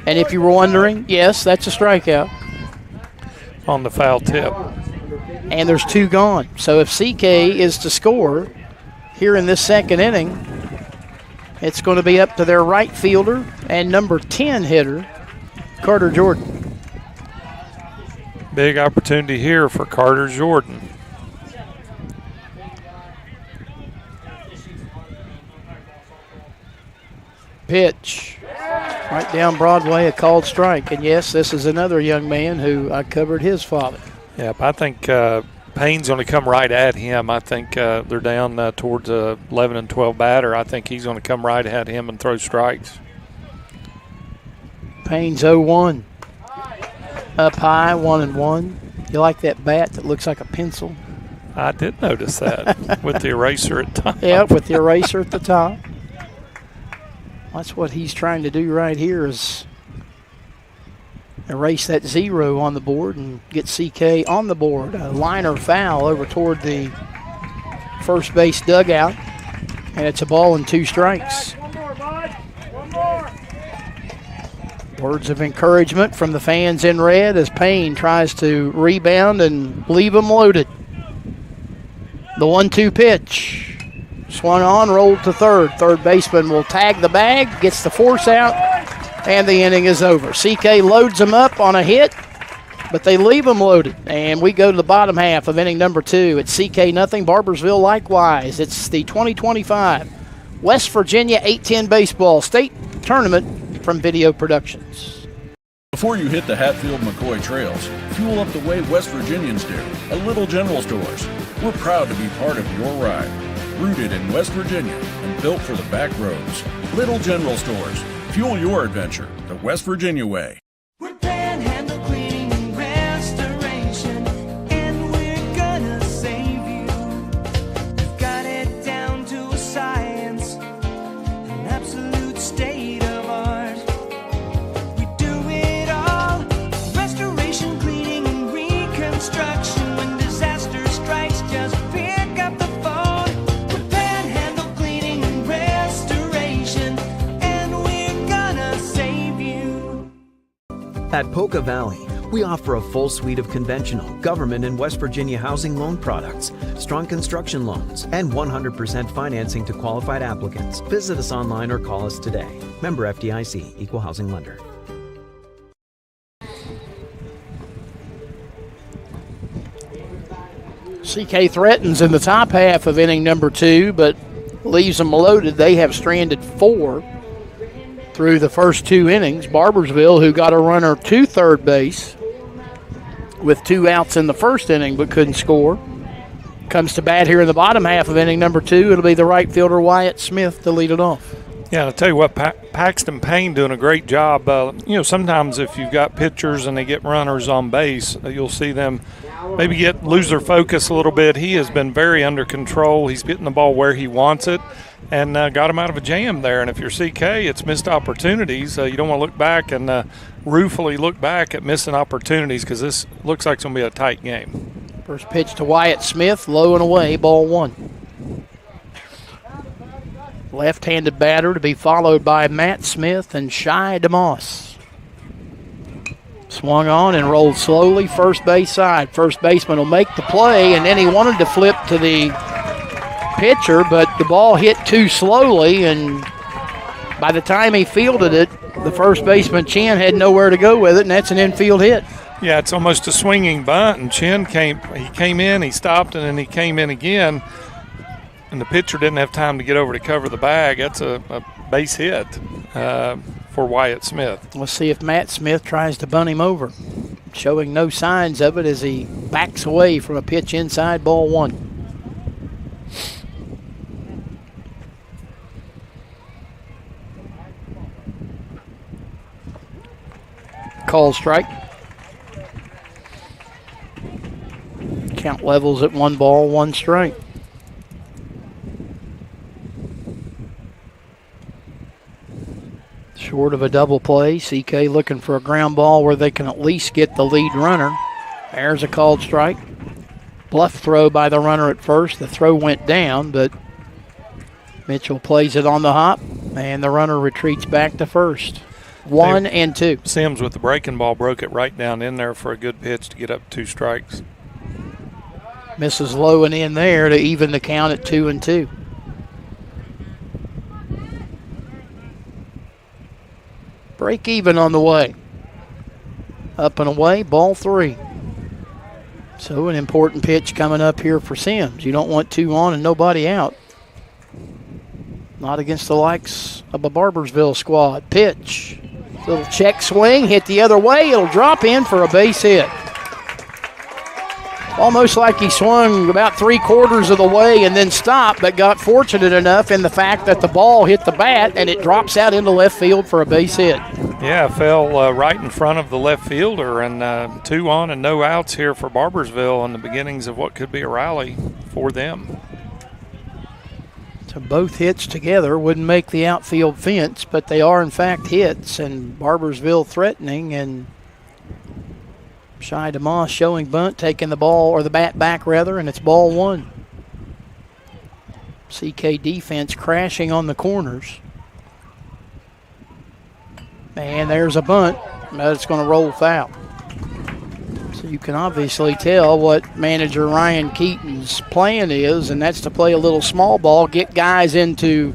C: And if you were wondering, yes, that's a strikeout.
D: On the foul tip.
C: And there's 2 gone. So if CK is to score here in this second inning, it's going to be up to their right fielder and number 10 hitter, Carter Jordan.
D: Big opportunity here for Carter Jordan.
C: Pitch. Right down Broadway, a called strike. And yes, this is another young man who I covered his father.
D: Yeah, I think Payne's going to come right at him. I think they're down towards 11 and 12 batter. I think he's going to come right at him and throw strikes.
C: Payne's 0-1. Up high, 1-1. You like that bat that looks like a pencil?
D: I did notice that with the eraser at the top.
C: Yeah, with the eraser at the top. That's what he's trying to do right here is erase that 0 on the board and get CK on the board. A liner foul over toward the first base dugout, and it's a ball and 2 strikes.
B: One more, bud. One more.
C: Words of encouragement from the fans in red as Payne tries to rebound and leave them loaded. The 1-2 pitch. Swung on, rolled to third. Third baseman will tag the bag, gets the force out, and the inning is over. CK loads them up on a hit, but they leave them loaded. And we go to the bottom half of inning number 2. It's CK nothing, Barboursville likewise. It's the 2025 West Virginia 810 Baseball State Tournament from Video Productions.
K: Before you hit the Hatfield-McCoy trails, fuel up the way West Virginians do at Little General Stores. We're proud to be part of your ride. Rooted in West Virginia and built for the back roads. Little General Stores. Fuel your adventure the West Virginia way.
L: We're Panhandle Cleaning and Restoration, and we're gonna save you. We've got it down to a science, an absolute state of art. We do it all. Restoration, cleaning, and reconstruction. When disaster strikes, just pick up the phone. We're Panhandle Cleaning and Restoration, and we're gonna save you.
M: At Polka Valley, we offer a full suite of conventional, government, and West Virginia housing loan products, strong construction loans, and 100% financing to qualified applicants. Visit us online or call us today. Member FDIC, Equal Housing Lender.
C: CK threatens in the top half of inning number 2, but leaves them loaded. They have stranded 4 through the first 2 innings. Barboursville, who got a runner to third base with 2 outs in the first inning but couldn't score, comes to bat here in the bottom half of inning number 2. It'll be the right fielder Wyatt Smith to lead it off.
D: Yeah, I'll tell you what, Paxton Payne doing a great job. Sometimes if you've got pitchers and they get runners on base, you'll see them maybe lose their focus a little bit. He has been very under control. He's getting the ball where he wants it and got him out of a jam there. And if you're CK, it's missed opportunities. You don't want to look back and ruefully look back at missing opportunities because this looks like it's going to be a tight game.
C: First pitch to Wyatt Smith, low and away, ball 1. Left-handed batter to be followed by Matt Smith and Shai DeMoss. Swung on and rolled slowly first base side. First baseman will make the play, and then he wanted to flip to the pitcher, but the ball hit too slowly, and by the time he fielded it, the first baseman, Chin, had nowhere to go with it, and that's an infield hit.
D: Yeah, it's almost a swinging bunt, and Chin came in, he stopped, and then he came in again, and the pitcher didn't have time to get over to cover the bag. That's a base hit for Wyatt Smith.
C: Let's see if Matt Smith tries to bunt him over. Showing no signs of it as he backs away from a pitch inside, ball 1. Call strike. Count levels at 1 ball, 1 strike. Short of a double play. CK looking for a ground ball where they can at least get the lead runner. There's a called strike. Bluff throw by the runner at first. The throw went down, but Mitchell plays it on the hop, and the runner retreats back to first. 1 and 2.
D: Sims with the breaking ball broke it right down in there for a good pitch to get up 2 strikes.
C: Misses low and in there to even the count at 2 and 2. Break even on the way. Up and away, ball 3. So an important pitch coming up here for Sims. You don't want 2 on and nobody out. Not against the likes of a Barboursville squad. Pitch. Little check swing, hit the other way. It'll drop in for a base hit. Almost like he swung about 3/4 of the way and then stopped, but got fortunate enough in the fact that the ball hit the bat and it drops out into left field for a base hit.
D: Yeah, fell right in front of the left fielder, and 2 on and no outs here for Barboursville on the beginnings of what could be a rally for them.
C: So both hits together wouldn't make the outfield fence, but they are in fact hits, and Barboursville threatening, and Shai DeMoss showing bunt, taking the ball, or the bat back rather, and it's ball 1. CK defense crashing on the corners. And there's a bunt, but it's going to roll foul. So you can obviously tell what manager Ryan Keaton's plan is, and that's to play a little small ball, get guys into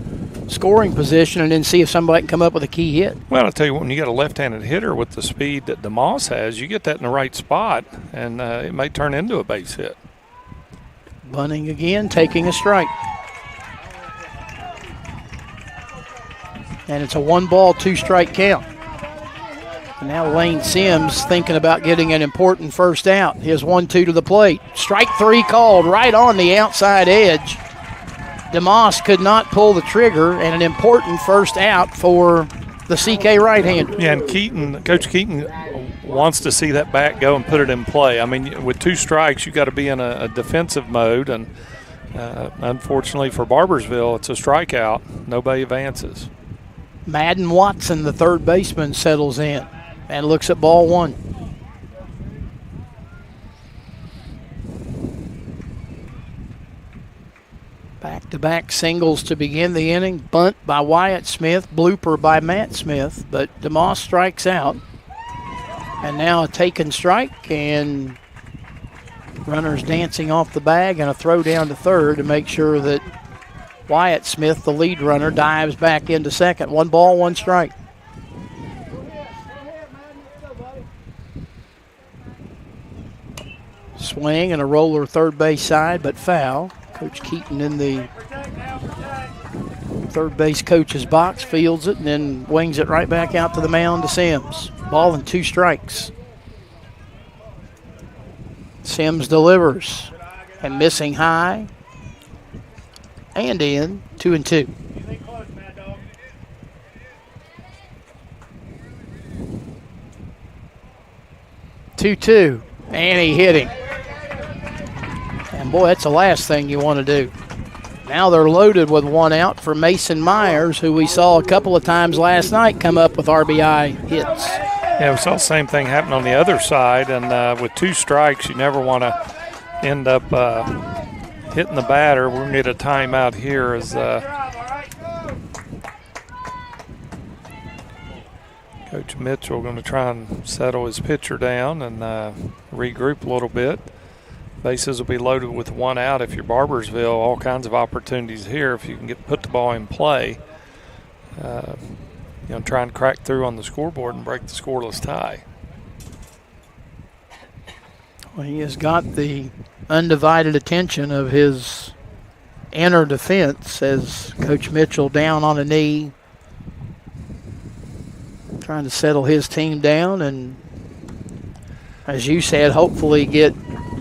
C: scoring position, and then see if somebody can come up with a key hit.
D: Well, I'll tell you what, when you got a left-handed hitter with the speed that DeMoss has, you get that in the right spot, and it may turn into a base hit.
C: Bunting again, taking a strike. And it's a 1-ball, 2-strike count. And now Lane Sims thinking about getting an important first out. His 1-2 to the plate. Strike 3 called right on the outside edge. DeMoss could not pull the trigger, and an important first out for the CK right-hander.
D: Yeah, and Coach Keaton wants to see that bat go and put it in play. I mean, with 2 strikes, you got to be in a defensive mode, and unfortunately for Barboursville, it's a strikeout. Nobody advances.
C: Madden Watson, the third baseman, settles in and looks at ball 1. Back-to-back singles to begin the inning. Bunt by Wyatt Smith, blooper by Matt Smith, but DeMoss strikes out. And now a taken strike, and runners dancing off the bag, and a throw down to third to make sure that Wyatt Smith, the lead runner, dives back into second. 1 ball, 1 strike. Swing and a roller third base side, but foul. Coach Keaton in the third base coach's box fields it and then wings it right back out to the mound to Sims. Ball and 2 strikes. Sims delivers and missing high and in. 2-2. Two, and he hit him. And boy, that's the last thing you want to do. Now they're loaded with 1 out for Mason Myers, who we saw a couple of times last night come up with RBI hits.
D: Yeah, we saw the same thing happen on the other side, and with 2 strikes, you never want to end up hitting the batter. We're going to get a timeout here as Coach Mitchell going to try and settle his pitcher down and regroup a little bit. Bases will be loaded with 1 out if you're Barboursville. All kinds of opportunities here if you can put the ball in play. Try and crack through on the scoreboard and break the scoreless tie.
C: Well, he has got the undivided attention of his inner defense as Coach Mitchell down on a knee, trying to settle his team down and, as you said, hopefully get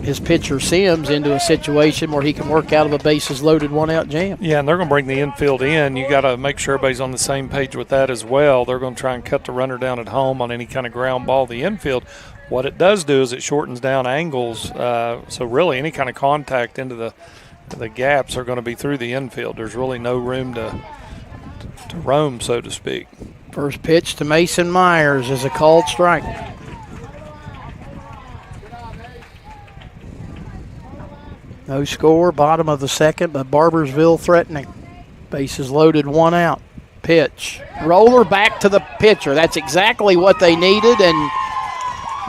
C: his pitcher Sims into a situation where he can work out of a bases loaded 1 out jam.
D: Yeah, and they're going to bring the infield in. You got to make sure everybody's on the same page with that as well. They're going to try and cut the runner down at home on any kind of ground ball. The infield, what it does do is it shortens down angles. So really any kind of contact into the gaps are going to be through the infield. There's really no room to roam, so to speak.
C: First pitch to Mason Myers is a called strike. No score, bottom of the second, but Barboursville threatening. Bases loaded, 1 out. Pitch. Roller back to the pitcher. That's exactly what they needed, and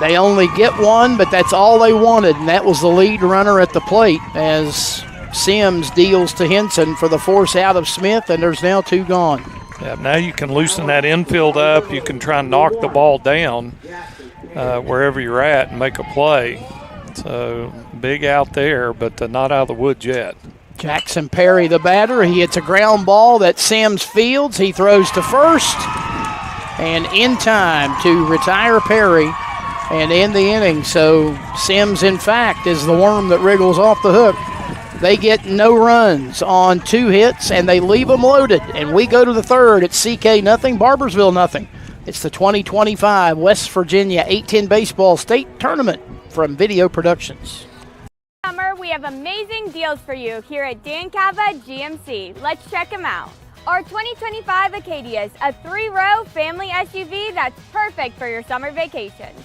C: they only get 1, but that's all they wanted, and that was the lead runner at the plate as Sims deals to Henson for the force out of Smith, and there's now 2 gone.
D: Yeah, now you can loosen that infield up. You can try and knock the ball down wherever you're at and make a play. So big out there, but not out of the woods yet.
C: Jackson Perry, the batter. He hits a ground ball that Sims fields. He throws to first, and in time to retire Perry and end the inning. So Sims, in fact, is the worm that wriggles off the hook. They get no runs on 2 hits, and they leave them loaded. And we go to the third. It's CK nothing, Barboursville nothing. It's the 2025 West Virginia 8-10 Baseball State Tournament from Video Productions.
N: Summer, we have amazing deals for you here at Dan Cava GMC. Let's check them out. Our 2025 Acadia is a 3-row family SUV that's perfect for your summer vacations.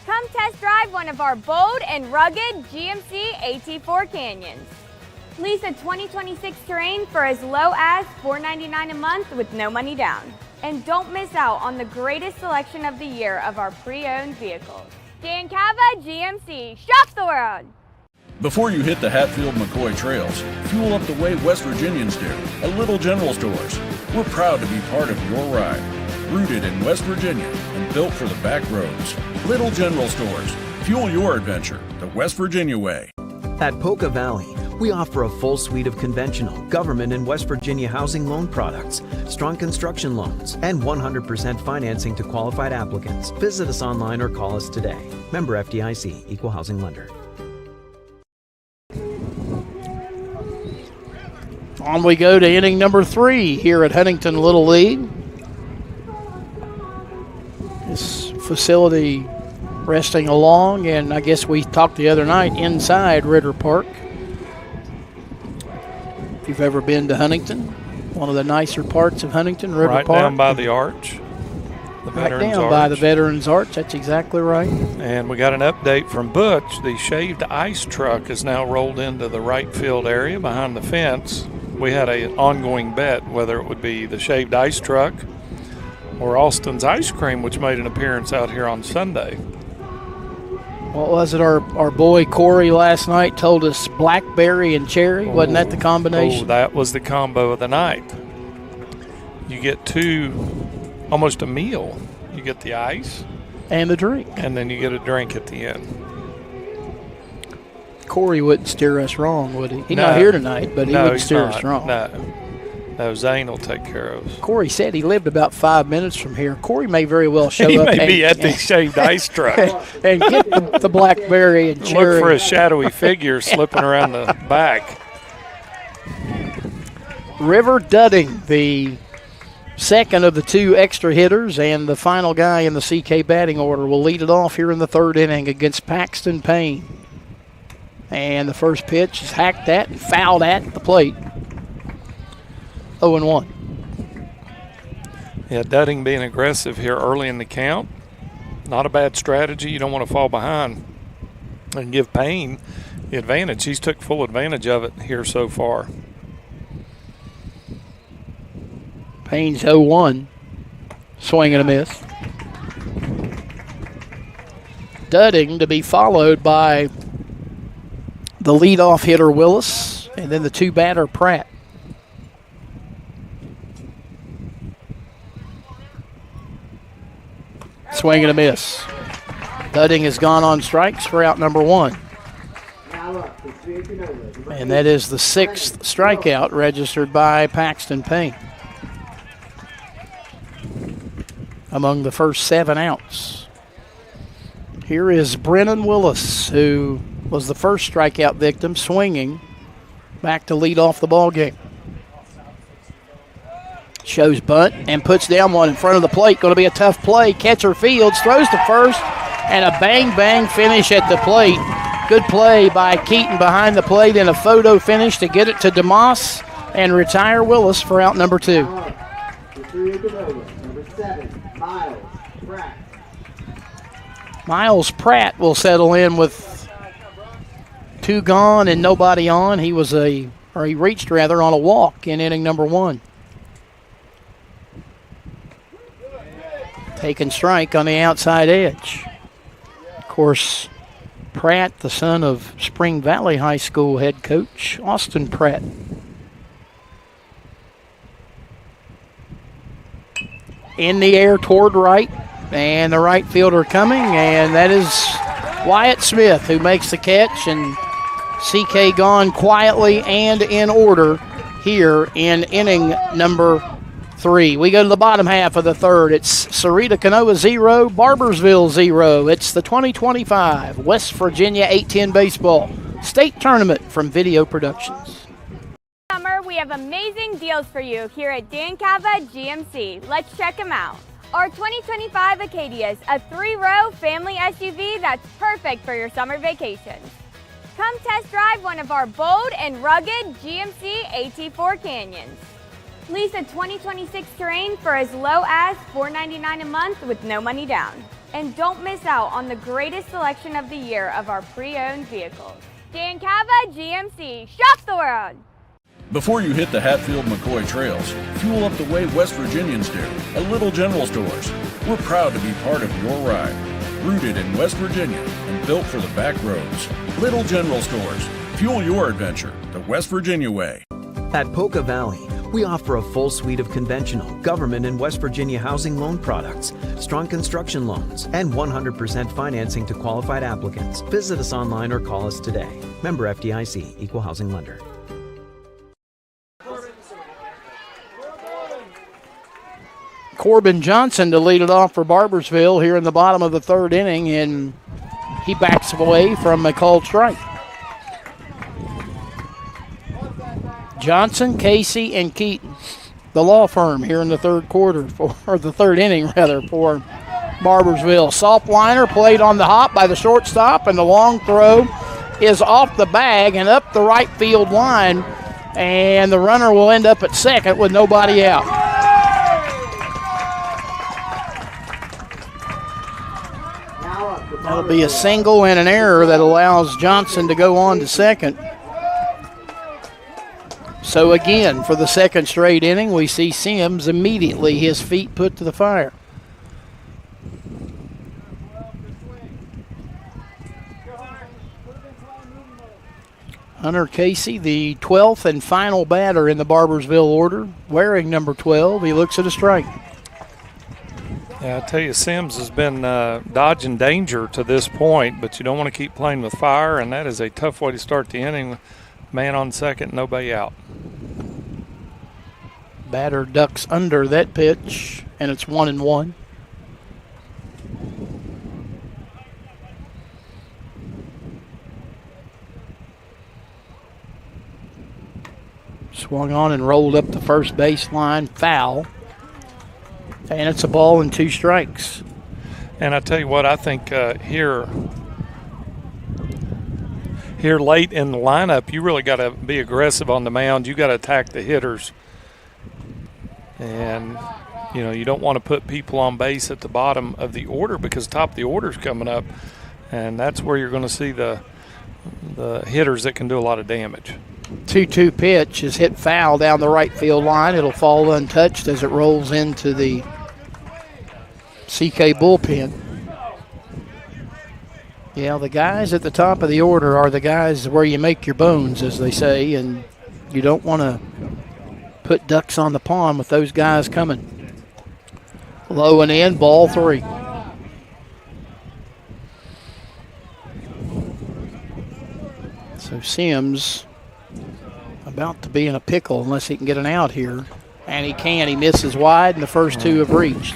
N: Come test drive one of our bold and rugged GMC AT4 Canyons. Lease a 2026 Terrain for as low as $499 a month with no money down. And don't miss out on the greatest selection of the year of our pre-owned vehicles. Dan Cava GMC, shop the world!
K: Before you hit the Hatfield-McCoy trails, fuel up the way West Virginians do, at Little General Stores. We're proud to be part of your ride. Rooted in West Virginia and built for the back roads. Little General Stores. Fuel your adventure the West Virginia way.
M: At Polka Valley, we offer a full suite of conventional, government, and West Virginia housing loan products, strong construction loans, and 100% financing to qualified applicants. Visit us online or call us today. Member FDIC, Equal Housing Lender.
C: On we go to inning number 3 here at Huntington Little League. This facility resting along, and I guess we talked the other night inside Ritter Park. If you've ever been to Huntington, one of the nicer parts of Huntington, Ritter Park.
D: Right down by the arch.
C: Right down by the Veterans Arch, that's exactly right.
D: And we got an update from Butch. The shaved ice truck is now rolled into the right field area behind the fence. We had an ongoing bet whether it would be the shaved ice truck or Austin's Ice Cream, which made an appearance out here on Sunday.
C: What was it? Our boy Corey last night told us blackberry and cherry. Wasn't that the combination?
D: Oh, that was the combo of the night. You get almost a meal. You get the ice.
C: And the drink.
D: And then you get a drink at the end.
C: Corey wouldn't steer us wrong, would he? He's not here tonight, but he wouldn't steer us wrong.
D: No, Zane will take care of us.
C: Corey said he lived about 5 minutes from here. Corey may very well show
D: he
C: up.
D: He may be at the shaved ice truck.
C: And get the blackberry and cherry.
D: Look for a shadowy figure slipping around the back.
C: River Dudding, the second of the 2 extra hitters and the final guy in the CK batting order, will lead it off here in the 3rd inning against Paxton Payne. And the first pitch is hacked at and fouled at the plate. 0-1.
D: Yeah, Dudding being aggressive here early in the count. Not a bad strategy. You don't want to fall behind and give Payne the advantage. He's took full advantage of it here so far.
C: Payne's 0-1. Swing and a miss. Dudding to be followed by the leadoff hitter Willis, and then the 2-batter Pratt. Swing and a miss. Dudding has gone on strikes for out number 1. And that is the 6th strikeout registered by Paxton Payne. Among the first 7 outs. Here is Brennan Willis, who was the first strikeout victim, swinging back to lead off the ball game. Shows bunt and puts down one in front of the plate. Going to be a tough play. Catcher fields, throws to first, and a bang-bang finish at the plate. Good play by Keaton behind the plate, then a photo finish to get it to DeMoss and retire Willis for out number 2.
A: Number 7, Miles Pratt.
C: Miles Pratt will settle in with 2 gone and nobody on. He reached on a walk in inning number 1. Taking strike on the outside edge. Of course, Pratt, the son of Spring Valley High School head coach Austin Pratt. In the air toward right, and the right fielder coming, and that is Wyatt Smith who makes the catch, and CK gone quietly and in order here in inning number 3. We go to the bottom half of the third. It's Ceredo Kenova 0, Barboursville 0. It's the 2025 West Virginia 810 Baseball State Tournament from Video Productions.
N: Summer, we have amazing deals for you here at Dan Cava GMC. Let's check them out. Our 2025 Acadia is a 3-row family SUV that's perfect for your summer vacations. Come test drive one of our bold and rugged GMC AT4 Canyons. Lease a 2026 Terrain for as low as $499 a month with no money down. And don't miss out on the greatest selection of the year of our pre-owned vehicles. Dan Cava GMC, shop the world!
K: Before you hit the Hatfield-McCoy trails, fuel up the way West Virginians do at Little General Stores. We're proud to be part of your ride. Rooted in West Virginia and built for the back roads. Little General Stores. Fuel your adventure the West Virginia way.
M: At Polka Valley, we offer a full suite of conventional, government, and West Virginia housing loan products, strong construction loans, and 100% financing to qualified applicants. Visit us online or call us today. Member FDIC, Equal Housing Lender.
C: Corbin Johnson to lead it off for Barboursville here in the bottom of the third inning, and he backs away from a called strike. Johnson, Casey, and Keaton, the law firm here in the third quarter, or the third inning rather, for Barboursville. Soft liner played on the hop by the shortstop, and the long throw is off the bag and up the right field line, and the runner will end up at second with nobody out. That'll be a single and an error that allows Johnson to go on to second. So again, for the second straight inning, we see Sims immediately his feet put to the fire. Hunter Casey, the 12th and final batter in the Barboursville order, wearing number 12. He looks at a strike.
D: Yeah, I tell you, Sims has been dodging danger to this point, but you don't want to keep playing with fire, and that is a tough way to start the inning. Man on second, nobody out.
C: Batter ducks under that pitch, and it's 1-1. Swung on and rolled up the first baseline, foul. And it's a ball and 2 strikes.
D: And I tell you what, I think here late in the lineup, you really got to be aggressive on the mound. You got to attack the hitters. And, you don't want to put people on base at the bottom of the order because top of the order is coming up. And that's where you're going to see the hitters that can do a lot of damage.
C: 2-2 pitch is hit foul down the right field line. It'll fall untouched as it rolls into the CK bullpen. Yeah, the guys at the top of the order are the guys where you make your bones, as they say, and you don't want to put ducks on the pond with those guys coming. Low and in, ball 3. So Sims about to be in a pickle unless he can get an out here. And he can. He misses wide, and the first 2 have reached.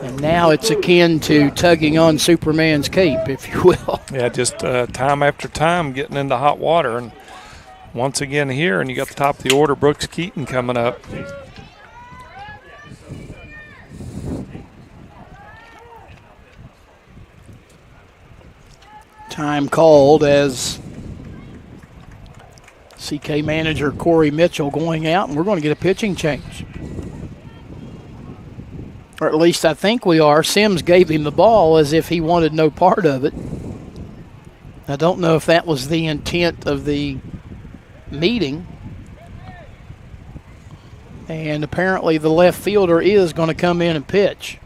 C: And now it's akin to tugging on Superman's cape, if you will.
D: Yeah, just time after time getting into hot water. And once again here, and you got the top of the order, Brooks Keaton coming up.
C: Time called as CK manager Corey Mitchell going out, and we're going to get a pitching change. Or at least I think we are. Sims gave him the ball as if he wanted no part of it. I don't know if that was the intent of the meeting. And apparently the left fielder is going to come in and pitch.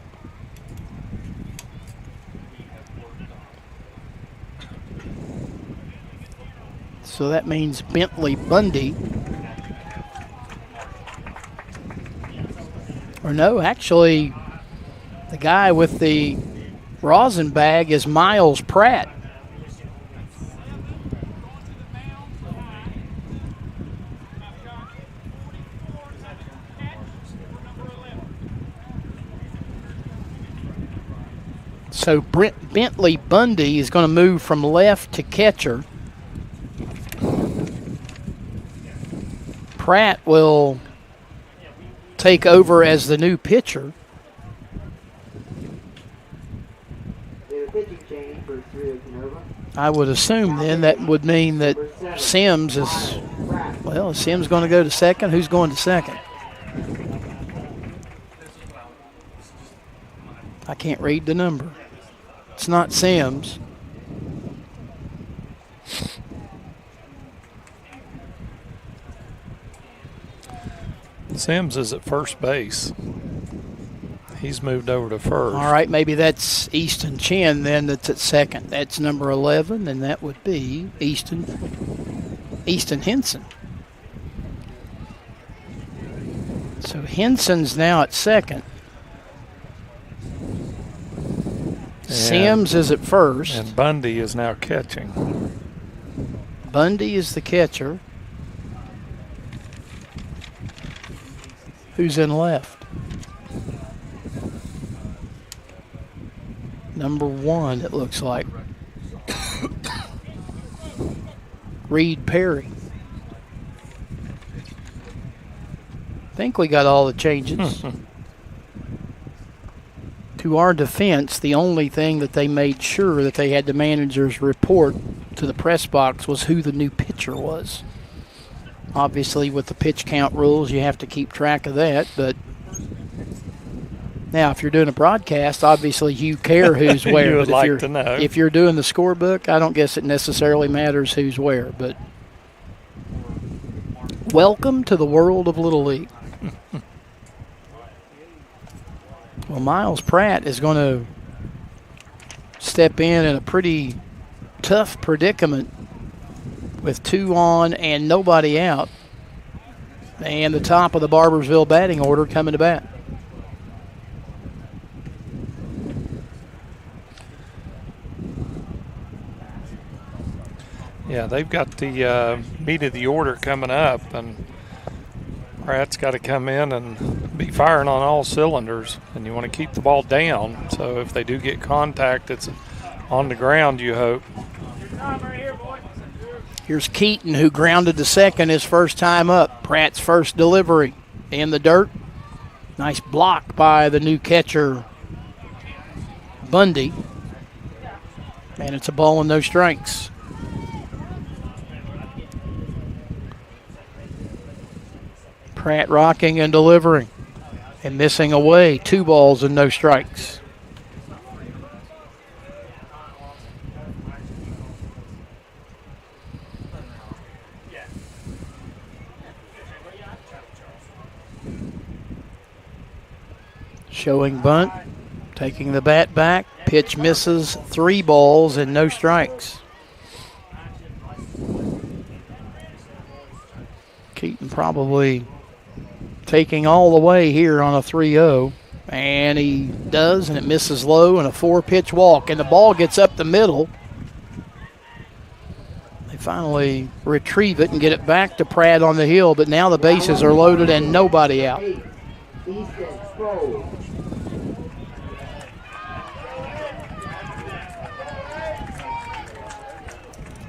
C: So that means Bentley Bundy. Or no, actually, the guy with the rosin bag is Miles Pratt. So Bentley Bundy is going to move from left to catcher. Pratt will take over as the new pitcher. I would assume then that would mean that Sims is, well, is Sims going to go to second? Who's going to second? I can't read the number. It's not Sims.
D: Sims is at first base. He's moved over to first.
C: All right, maybe that's Easton Chen then that's at second. That's number 11, and that would be Easton Henson. So Henson's now at second. Sims is at first.
D: And Bundy is now catching.
C: Bundy is the catcher. Who's in left? Number 1, it looks like. Reed Perry. I think we got all the changes. To our defense, the only thing that they made sure that they had the managers report to the press box was who the new pitcher was. Obviously, with the pitch count rules, you have to keep track of that. But now, if you're doing a broadcast, obviously you care who's where.
D: You would
C: but
D: like to know.
C: If you're doing the scorebook, I don't guess it necessarily matters who's where. But welcome to the world of Little League. Well, Miles Pratt is going to step in a pretty tough predicament with 2 on and nobody out. And the top of the Barboursville batting order coming to bat.
D: Yeah, they've got the meat of the order coming up, and Pratt's got to come in and be firing on all cylinders, and you want to keep the ball down. So if they do get contact, it's on the ground, you hope.
C: Here's Keaton, who grounded to second his first time up. Pratt's first delivery in the dirt. Nice block by the new catcher, Bundy. And it's a ball and no strikes. Pratt rocking and delivering and missing away. 2 balls and no strikes. Showing bunt, taking the bat back. Pitch misses. 3 balls and no strikes. Keaton probably taking all the way here on a 3-0, and he does, and it misses low, and a 4-pitch walk, and the ball gets up the middle. They finally retrieve it and get it back to Pratt on the hill, but now the bases are loaded and nobody out.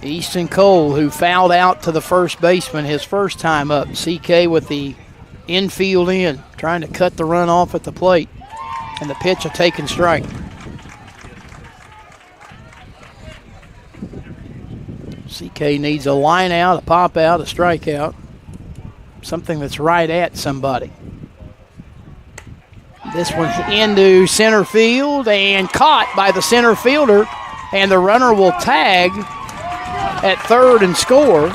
C: Easton Cole, who fouled out to the first baseman his first time up. CK with the infield in, trying to cut the run off at the plate. And the pitch, a taken strike. CK needs a line out, a pop out, a strikeout. Something that's right at somebody. This one into center field and caught by the center fielder. And the runner will tag at third and score.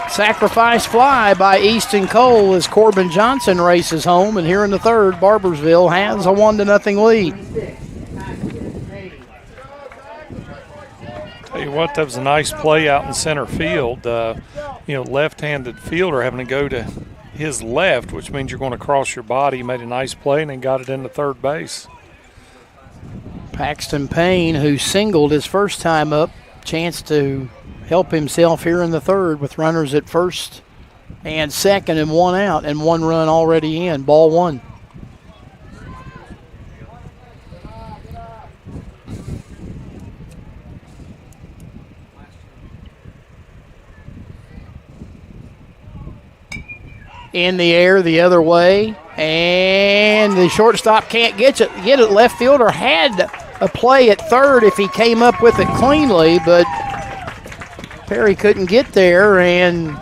C: Sacrifice fly by Easton Cole as Corbin Johnson races home. And here in the third, Barboursville has a 1-0 lead.
D: Tell you what, that was a nice play out in center field. Left-handed fielder having to go to his left, which means you're going to cross your body. He made a nice play and then got it into third base.
C: Paxton Payne, who singled his first time up, chance to help himself here in the third with runners at first and second and 1 out and 1 run already in. Ball 1. in the air the other way, and the shortstop can't get it. Left fielder had a play at third if he came up with it cleanly, but Perry couldn't get there, and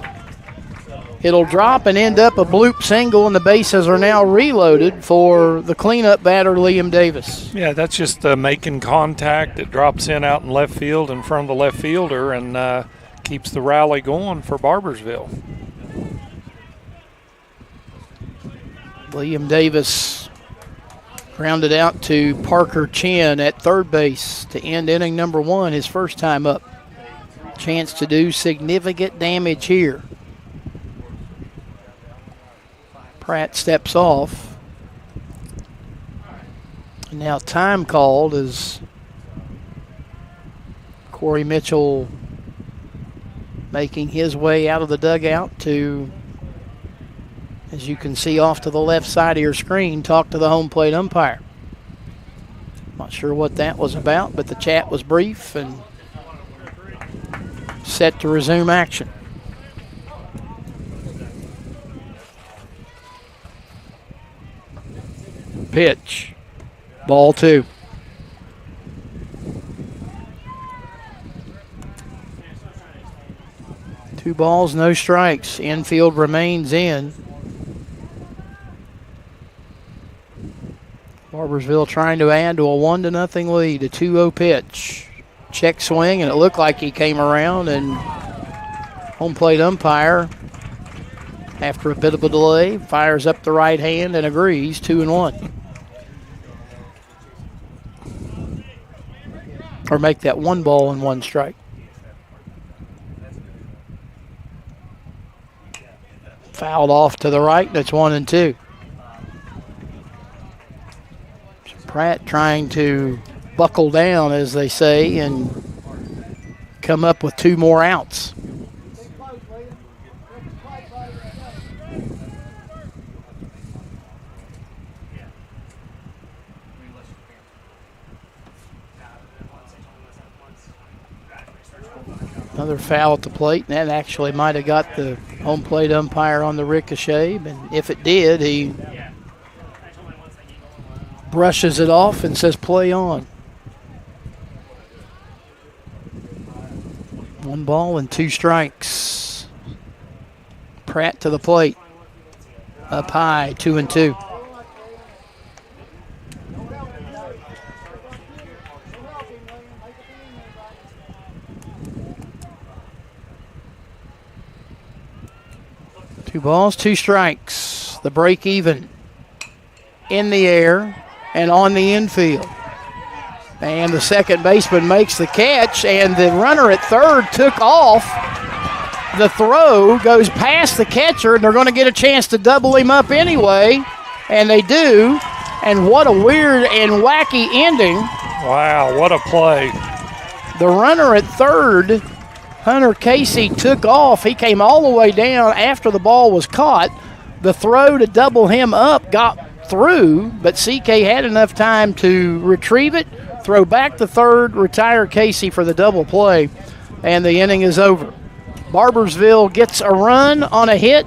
C: it'll drop and end up a bloop single, and the bases are now reloaded for the cleanup batter, Liam Davis.
D: Yeah, that's just making contact. It drops in out in left field in front of the left fielder and keeps the rally going for Barboursville.
C: Liam Davis grounded out to Parker Chin at third base to end inning number 1, his first time up. Chance to do significant damage here. Pratt steps off. And now time called as Corey Mitchell making his way out of the dugout to, as you can see off to the left side of your screen, talk to the home plate umpire. Not sure what that was about, but the chat was brief and set to resume action. Pitch. Ball 2. Two balls, no strikes. Infield remains in. Barboursville trying to add to a 1-0 lead. A 2-0 pitch. Check swing, and it looked like he came around, and home plate umpire, after a bit of a delay, fires up the right hand and agrees. 2-1. Or make that 1 ball and 1 strike. Fouled off to the right. That's 1-2. Pratt trying to buckle down, as they say, and come up with 2 more outs. Another foul at the plate, and that actually might have got the home plate umpire on the ricochet, and if it did, he brushes it off and says play on. 1 ball and 2 strikes. Pratt to the plate. Up high, 2-2. Two balls, 2 strikes. The break even in the air and on the infield. And the second baseman makes the catch, and the runner at third took off. The throw goes past the catcher, and they're going to get a chance to double him up anyway, and they do. And what a weird and wacky ending.
D: Wow, what a play.
C: The runner at third, Hunter Casey, took off. He came all the way down after the ball was caught. The throw to double him up got through, but CK had enough time to retrieve it, throw back to third, retire Casey for the double play, and the inning is over. Barboursville gets a run on a hit,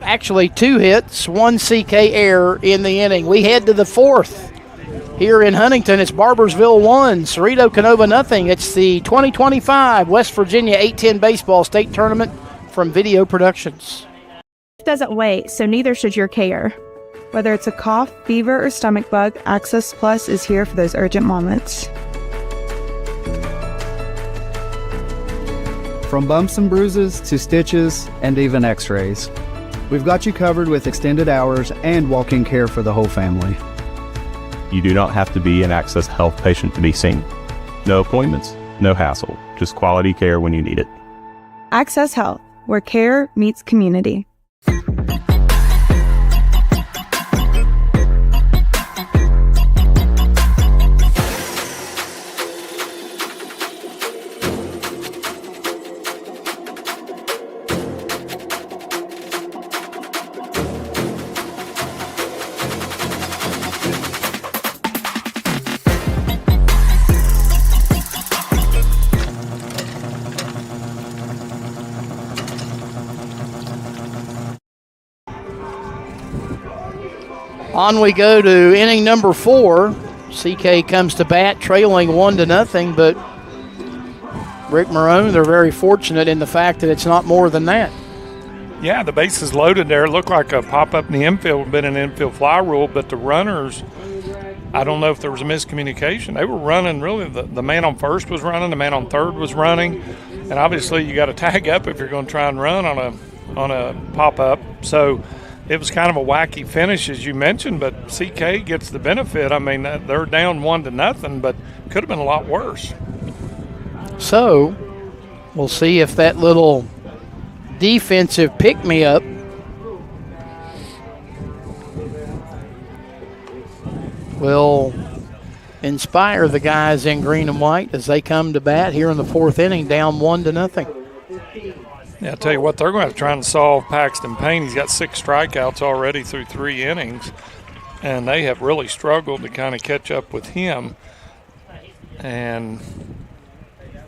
C: actually 2 hits, 1 CK error in the inning. We head to the 4th. Here in Huntington, it's Barboursville 1, Ceredo Kenova nothing. It's the 2025 West Virginia 8-10 Baseball State Tournament from Video Productions.
E: It doesn't wait, so neither should your care. Whether it's a cough, fever, or stomach bug, Access Plus is here for those urgent moments.
F: From bumps and bruises to stitches and even x-rays, we've got you covered with extended hours and walk-in care for the whole family.
G: You do not have to be an Access Health patient to be seen. No appointments, no hassle, just quality care when you need it.
E: Access Health, where care meets community.
C: On we go to inning number 4. CK comes to bat, trailing 1-0, but Rick Marone, they're very fortunate in the fact that it's not more than that.
D: Yeah, the bases loaded there. It looked like a pop-up in the infield, been an infield fly rule, but the runners, I don't know if there was a miscommunication. They were running really, the man on first was running, the man on third was running, and obviously you got to tag up if you're going to try and run on a pop-up. So it was kind of a wacky finish, as you mentioned, but CK gets the benefit. I mean, they're down 1-0, but could have been a lot worse.
C: So we'll see if that little defensive pick-me-up will inspire the guys in green and white as they come to bat here in the 4th inning, down 1-0.
D: Yeah, I'll tell you what, they're going to have to try and solve Paxton Payne. He's got 6 strikeouts already through 3 innings, and they have really struggled to kind of catch up with him. And,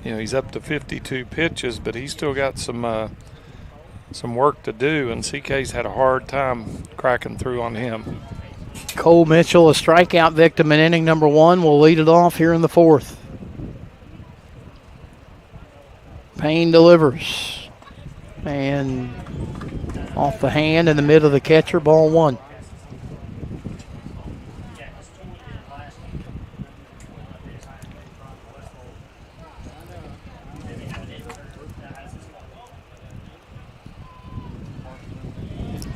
D: you know, he's up to 52 pitches, but he's still got some work to do, and CK's had a hard time cracking through on him.
C: Cole Mitchell, a strikeout victim in inning number 1, will lead it off here in the 4th. Payne delivers. And off the hand in the middle of the catcher, ball 1.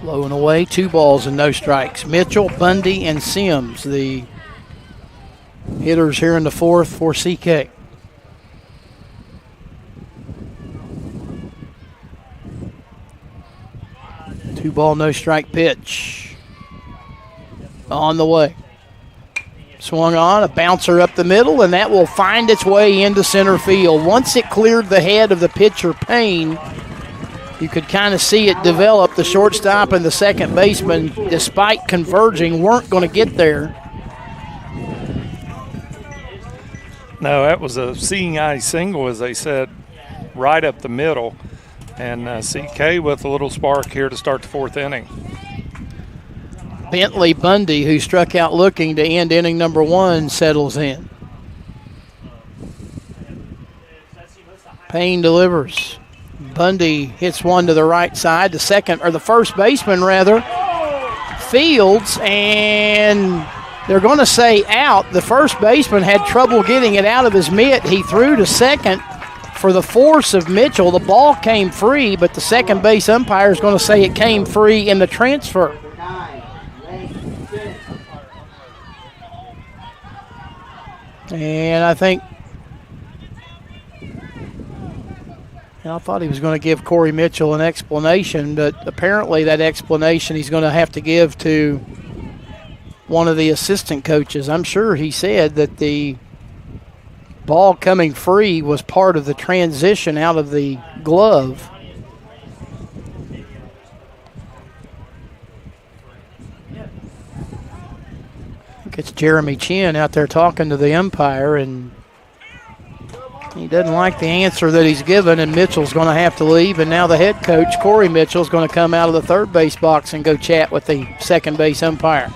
C: Low and away, 2 balls and no strikes. Mitchell, Bundy, and Sims, the hitters here in the 4th for CK. Two ball, no strike pitch. On the way. Swung on, a bouncer up the middle, and that will find its way into center field. Once it cleared the head of the pitcher, Payne, you could kind of see it develop. The shortstop and the second baseman, despite converging, weren't going to get there.
D: No, that was a seeing eye single, as they said, right up the middle. And CK with a little spark here to start the 4th inning.
C: Bentley Bundy, who struck out looking to end inning number 1, settles in. Payne delivers. Bundy hits one to the right side. The first baseman, rather, fields, and they're going to say out. The first baseman had trouble getting it out of his mitt. He threw to second. For the force of Mitchell, the ball came free, but the second base umpire is going to say it came free in the transfer. And I thought he was going to give Corey Mitchell an explanation, but apparently that explanation he's going to have to give to one of the assistant coaches. I'm sure he said that the ball coming free was part of the transition out of the glove. I think it's Jeremy Chin out there talking to the umpire, and he doesn't like the answer that he's given, and Mitchell's going to have to leave, and now the head coach, Corey Mitchell, is going to come out of the third base box and go chat with the second base umpire.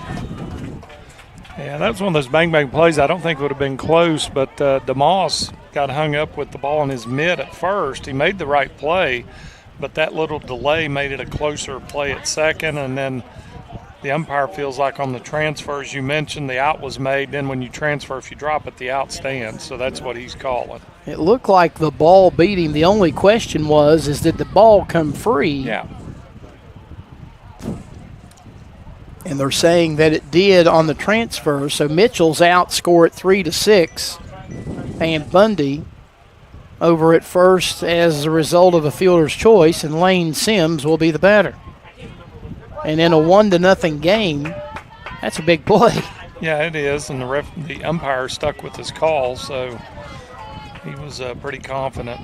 D: Yeah, that was one of those bang-bang plays. I don't think it would have been close, but DeMoss got hung up with the ball in his mitt at first. He made the right play, but that little delay made it a closer play at second, and then the umpire feels like on the transfer, as you mentioned, the out was made. Then when you transfer, if you drop it, the out stands, so that's what he's calling.
C: It looked like the ball beat him. The only question is did the ball come free?
D: Yeah.
C: And they're saying that it did on the transfer. So Mitchell's out, score at 3-6. And Bundy over at first as a result of a fielder's choice, and Lane Sims will be the batter. And in a 1-0 game, that's a big play.
D: Yeah, it is. And the umpire stuck with his call, so he was pretty confident.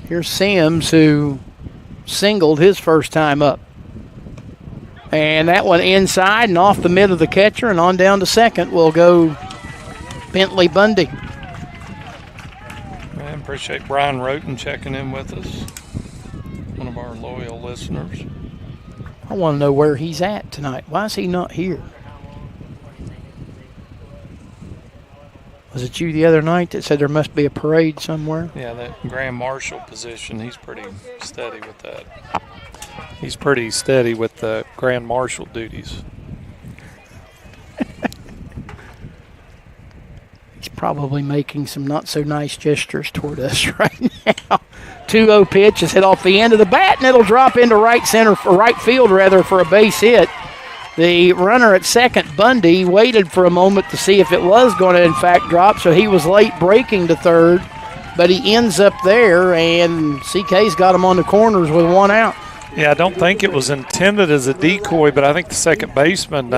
C: Here's Sims, who singled his first time up. And that one inside and off the mid of the catcher, and on down to second will go Bentley Bundy.
D: I appreciate Brian Roten checking in with us, one of our loyal listeners.
C: I want to know where he's at tonight. Why is he not here? Was it you the other night that said there must be a parade somewhere?
D: Yeah, that Grand Marshal position, he's pretty steady with that. He's pretty steady with the Grand Marshal duties.
C: He's probably making some not so nice gestures toward us right now. 2-0 pitch is hit off the end of the bat, and it'll drop into right field for a base hit. The runner at second, Bundy, waited for a moment to see if it was going to in fact drop, so he was late breaking to third, but he ends up there, and CK's got him on the corners with 1 out.
D: Yeah, I don't think it was intended as a decoy, but I think the second baseman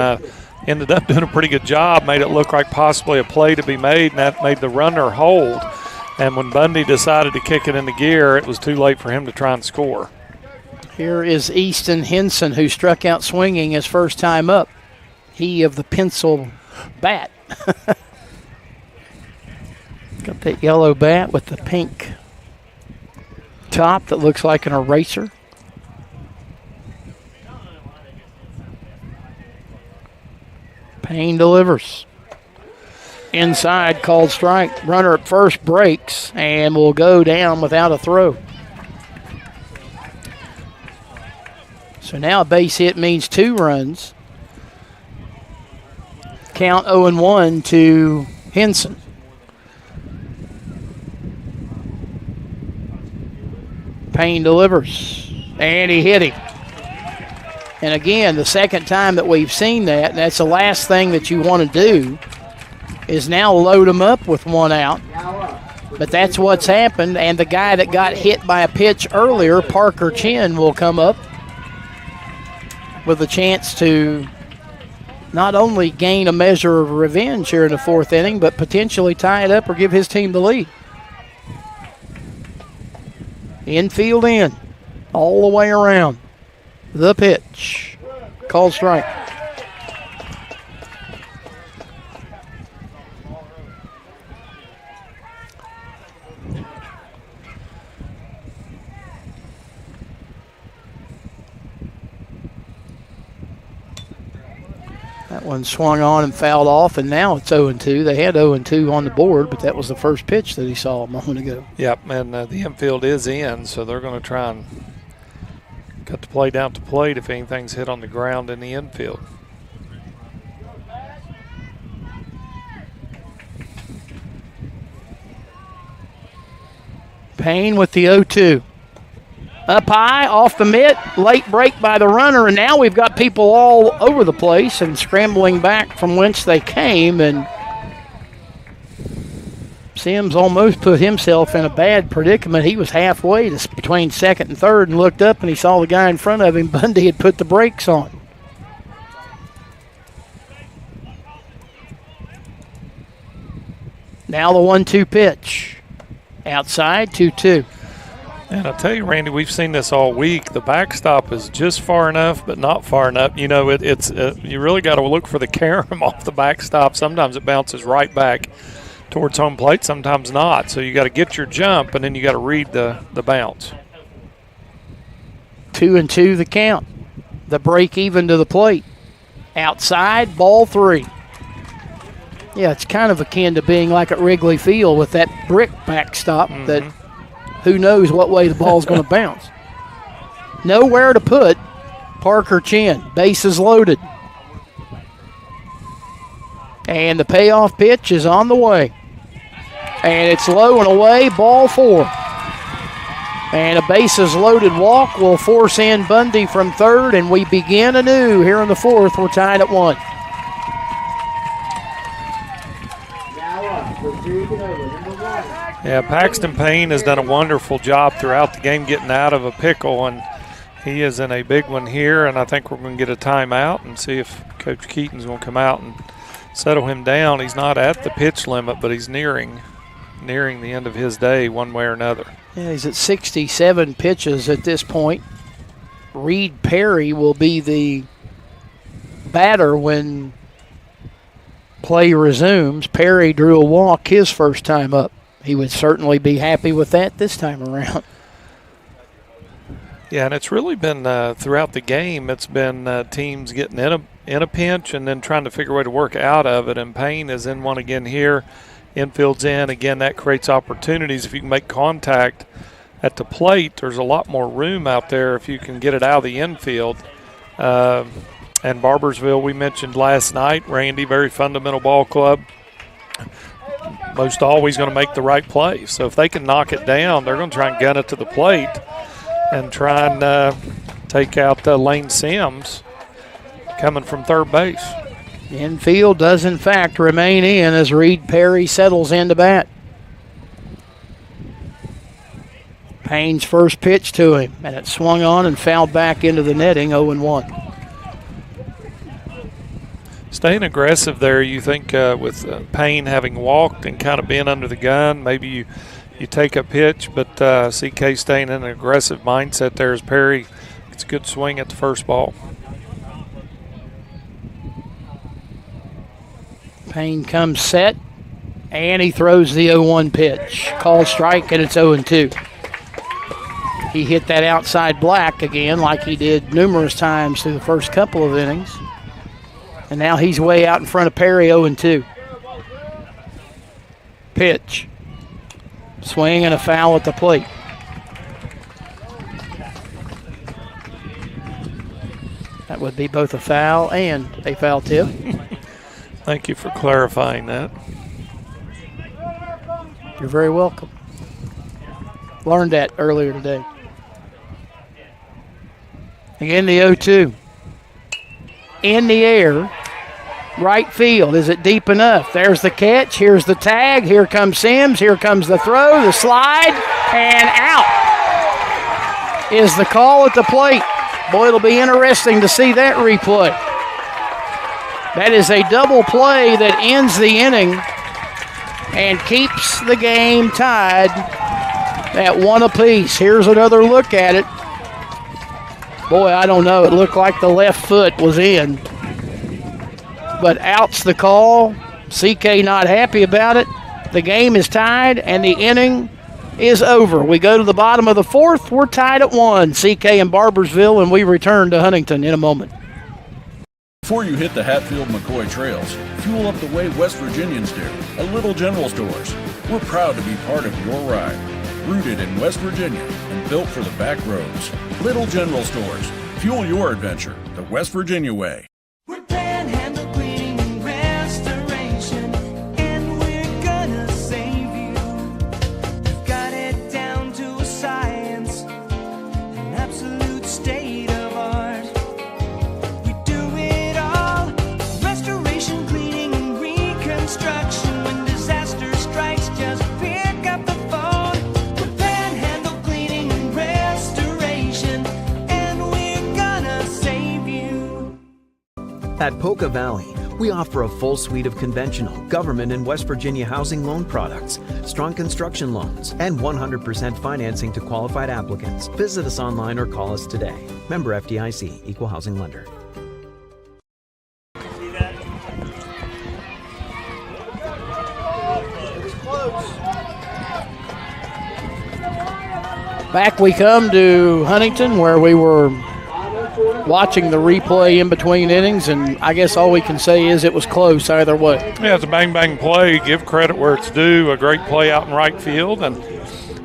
D: ended up doing a pretty good job, made it look like possibly a play to be made, and that made the runner hold. And when Bundy decided to kick it into gear, it was too late for him to try and score.
C: Here is Easton Henson, who struck out swinging his first time up. He of the pencil bat. Got that yellow bat with the pink top that looks like an eraser. Payne delivers. Inside, called strike. Runner at first breaks and will go down without a throw. So now a base hit means 2 runs. Count 0-1 to Henson. Payne delivers, and he hit him. And again, the second time that we've seen that, and that's the last thing that you want to do, is now load him up with 1 out. But that's what's happened, and the guy that got hit by a pitch earlier, Parker Chin, will come up with a chance to not only gain a measure of revenge here in the 4th inning, but potentially tie it up or give his team the lead. Infield in, all the way around. The pitch, called strike. That one swung on and fouled off, and now it's 0-2. They had 0-2 on the board, but that was the first pitch that he saw a moment ago.
D: Yep, and the infield is in, so they're going to try and cut the play down to plate if anything's hit on the ground in the infield.
C: Payne with the 0-2. Up high, off the mitt, late break by the runner, and now we've got people all over the place and scrambling back from whence they came, and Sims almost put himself in a bad predicament. He was halfway between second and third and looked up, and he saw the guy in front of him. Bundy had put the brakes on. Now the 1-2 pitch. Outside, 2-2.
D: And I'll tell you, Randy, we've seen this all week. The backstop is just far enough, but not far enough. You know, it's you really got to look for the carom off the backstop. Sometimes it bounces right back towards home plate, sometimes not. So you got to get your jump, and then you got to read the bounce.
C: 2-2 the count. The break even to the plate. Outside, ball 3. Yeah, it's kind of akin to being like at Wrigley Field with that brick backstop that who knows what way the ball's going to bounce. Nowhere to put Parker Chin. Bases loaded. And the payoff pitch is on the way. And it's low and away, ball 4. And a bases loaded walk will force in Bundy from third, and we begin anew here in the 4th. We're tied at 1.
D: Yeah, Paxton Payne has done a wonderful job throughout the game getting out of a pickle, and he is in a big one here, and I think we're going to get a timeout and see if Coach Keaton's going to come out and settle him down. He's not at the pitch limit, but he's nearing the end of his day one way or another.
C: Yeah, he's at 67 pitches at this point. Reed Perry will be the batter when play resumes. Perry drew a walk his first time up. He would certainly be happy with that this time around.
D: Yeah, and it's really been throughout the game. It's been teams getting in a pinch and then trying to figure a way to work out of it. And Payne is in one again here. Infield's in. Again, that creates opportunities. If you can make contact at the plate, there's a lot more room out there if you can get it out of the infield. And Barboursville, we mentioned last night, Randy, very fundamental ball club. Most always going to make the right play. So if they can knock it down, they're going to try and gun it to the plate and try and take out Lane Sims coming from third base.
C: Infield does, in fact, remain in as Reed Perry settles in to bat. Payne's first pitch to him, and it swung on and fouled back into the netting, 0-1.
D: Staying aggressive there, you think with Payne having walked and kind of being under the gun, maybe you take a pitch, but CK staying in an aggressive mindset there as Perry gets a good swing at the first ball.
C: Payne comes set, and he throws the 0-1 pitch. Called strike, and it's 0-2. He hit that outside black again like he did numerous times through the first couple of innings. And now he's way out in front of Perry, 0-2. Pitch. Swing and a foul at the plate. That would be both a foul and a foul tip.
D: Thank you for clarifying that.
C: You're very welcome. Learned that earlier today. Again, the 0-2. In the air, right field. Is it deep enough? There's the catch. Here's the tag. Here comes Sims. Here comes the throw, the slide, and out is the call at the plate. Boy, it'll be interesting to see that replay. That is a double play that ends the inning and keeps the game tied at 1 apiece. Here's another look at it. Boy, I don't know. It looked like the left foot was in. But out's the call. CK not happy about it. The game is tied, and the inning is over. We go to the bottom of the fourth. We're tied at 1. CK and Barboursville, and we return to Huntington in a moment.
K: Before you hit the Hatfield-McCoy trails, fuel up the way West Virginians do, at Little General Stores. We're proud to be part of your ride. Rooted in West Virginia and built for the back roads. Little General Stores. Fuel your adventure the West Virginia way.
L: We're Panhandle Cleaning and Restoration, and we're gonna save you. We've got it down to a science, an absolute state of art. We do it all, restoration, cleaning, and reconstruction. When disaster strikes, just pick up the phone. We're Panhandle Cleaning and Restoration, and we're gonna save you.
M: At Polka Valley, we offer a full suite of conventional, government, and West Virginia housing loan products, strong construction loans, and 100% financing to qualified applicants. Visit us online or call us today. Member FDIC, Equal Housing Lender.
C: Back we come to Huntington, where we were watching the replay in between innings, and I guess all we can say is it was close either way.
D: Yeah, it's a bang-bang play. Give credit where it's due. A great play out in right field, and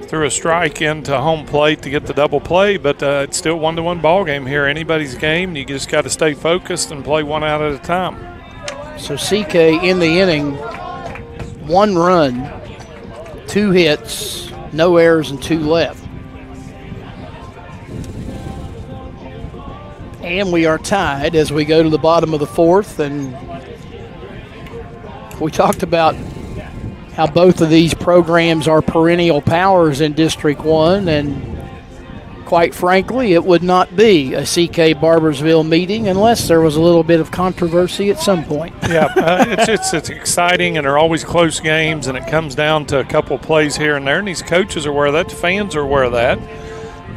D: threw a strike into home plate to get the double play, but it's still 1-1 ball game here. Anybody's game. You just got to stay focused and play one out at a time.
C: So CK in the inning, 1 run, 2 hits, no errors, and 2 left. And we are tied as we go to the bottom of the fourth. And we talked about how both of these programs are perennial powers in District 1. And quite frankly, it would not be a CK Barboursville meeting unless there was a little bit of controversy at some point.
D: Yeah, it's exciting, and they're always close games, and it comes down to a couple plays here and there. And these coaches are aware of that. The fans are aware of that.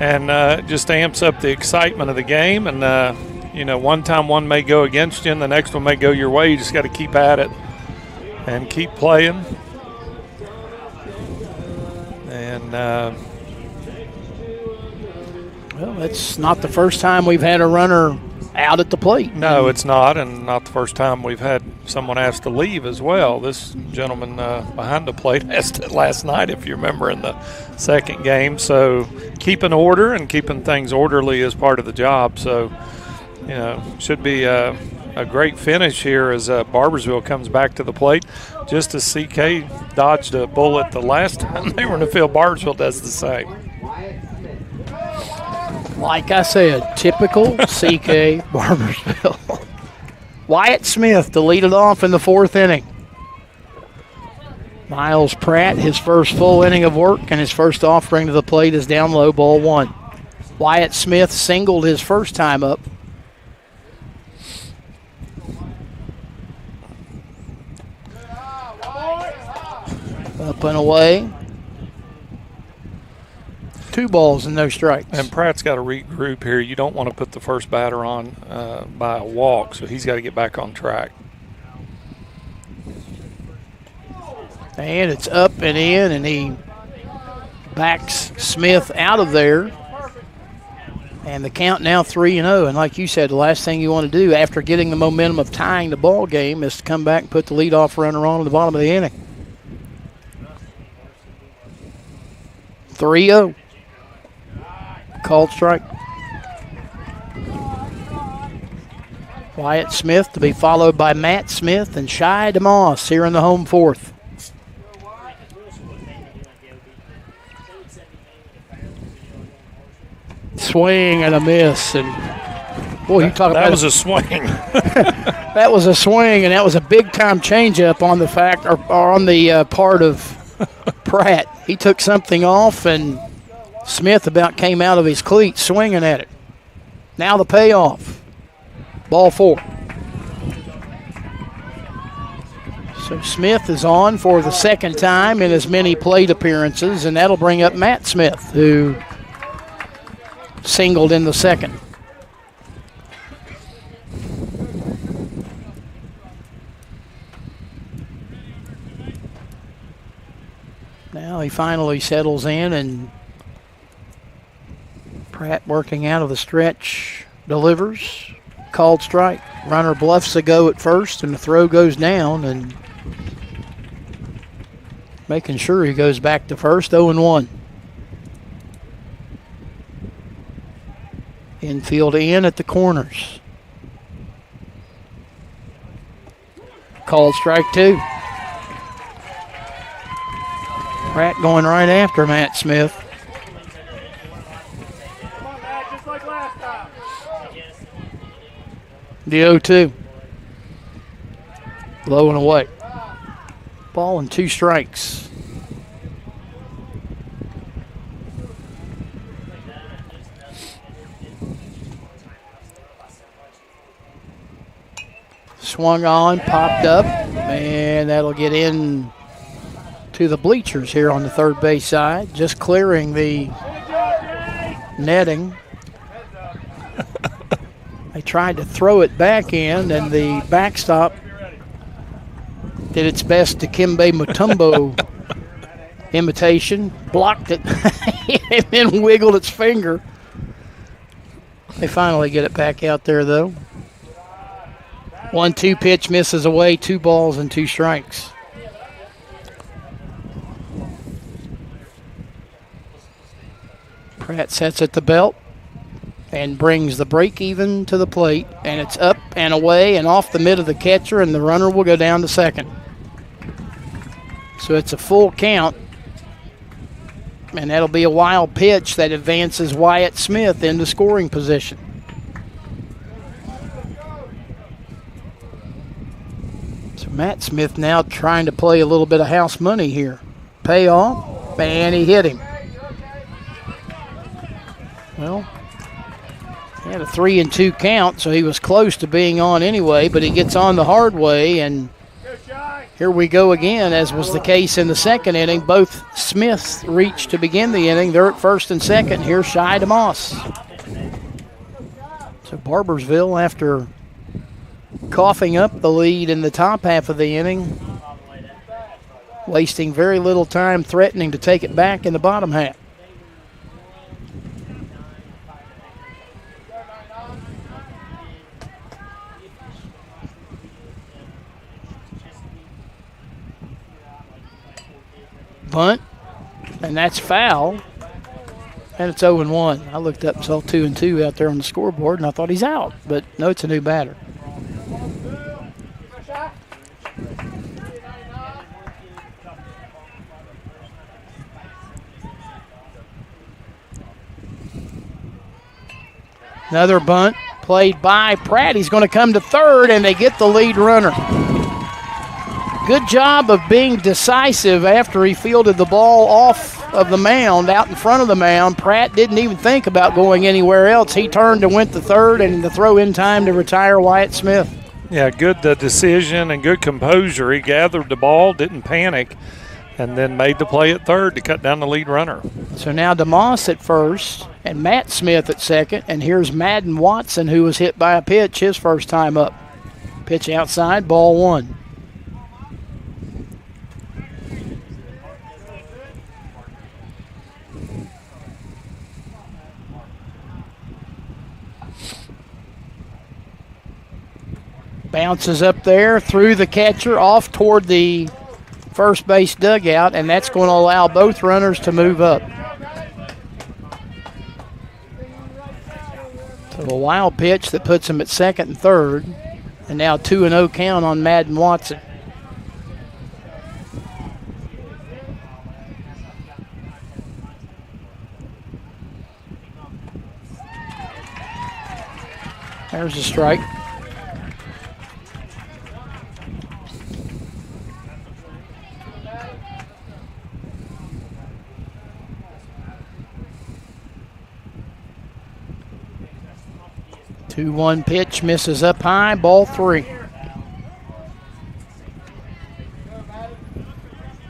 D: And it just amps up the excitement of the game. And, one time one may go against you and the next one may go your way. You just got to keep at it and keep playing. And
C: Well, it's not the first time we've had a runner out at the plate.
D: No, it's not, and not the first time we've had someone asked to leave as well. This gentleman behind the plate asked it last night, if you remember, in the second game. So keeping order and keeping things orderly is part of the job. So, should be a great finish here as Barboursville comes back to the plate. Just as CK dodged a bullet the last time they were in the field, Barboursville does the same.
C: Like I said, typical CK Barboursville. Wyatt Smith to lead it off in the fourth inning. Miles Pratt, his first full inning of work, and his first offering to the plate is down low, ball one. Wyatt Smith singled his first time up. Up and away. 2 balls and no strikes.
D: And Pratt's got to regroup here. You don't want to put the first batter on by a walk, so he's got to get back on track.
C: And it's up and in, and he backs Smith out of there. And the count now 3-0. And like you said, the last thing you want to do after getting the momentum of tying the ball game is to come back and put the leadoff runner on at the bottom of the inning. 3-0. Called strike. Wyatt Smith to be followed by Matt Smith and Shai DeMoss here in the home fourth. Swing and a miss, and boy, you talk about
D: that was a swing.
C: That was a swing, and that was a big time changeup on the fact or on the part of Pratt. He took something off, and Smith about came out of his cleats swinging at it. Now the payoff. Ball 4. So Smith is on for the second time in as many plate appearances, and that'll bring up Matt Smith, who singled in the second. Now he finally settles in, and Pratt working out of the stretch delivers. Called strike. Runner bluffs a go at first, and the throw goes down, and making sure he goes back to first. 0-1. Infield in at the corners. Called strike 2. Pratt going right after Matt Smith. The 0-2. Low and away. Ball and 2 strikes. Swung on, popped up, and that'll get in to the bleachers here on the third base side, just clearing the netting. They tried to throw it back in, and the backstop did its best to Kimbe Mutombo imitation, blocked it, and then wiggled its finger. They finally get it back out there, though. 1-2 pitch misses away, 2 balls and 2 strikes. Pratt sets at the belt and brings the break even to the plate, and it's up and away and off the mid of the catcher, and the runner will go down to second. So it's a full count, and that'll be a wild pitch that advances Wyatt Smith into scoring position. So Matt Smith now trying to play a little bit of house money here. Payoff, and he hit him. Well, he had a 3-2 count, so he was close to being on anyway, but he gets on the hard way, and here we go again, as was the case in the second inning. Both Smiths reached to begin the inning. They're at first and second. Here's Shai DeMoss. So Barboursville, after coughing up the lead in the top half of the inning, wasting very little time threatening to take it back in the bottom half. Bunt, and that's foul. And it's 0-1. I looked up and saw 2-2 out there on the scoreboard, and I thought he's out. But no, it's a new batter. Another bunt played by Pratt. He's going to come to third, and they get the lead runner. Good job of being decisive after he fielded the ball off of the mound, out in front of the mound. Pratt didn't even think about going anywhere else. He turned and went to third, and the throw in time to retire Wyatt Smith.
D: Yeah, good decision and good composure. He gathered the ball, didn't panic, and then made the play at third to cut down the lead runner.
C: So now DeMoss at first and Matt Smith at second, and here's Madden Watson, who was hit by a pitch his first time up. Pitch outside, ball 1. Bounces up there through the catcher off toward the first base dugout, and that's going to allow both runners to move up. So a wild pitch that puts him at second and third, and now 2-0 count on Madden Watson. There's a strike. The 2-1 pitch misses up high, ball 3.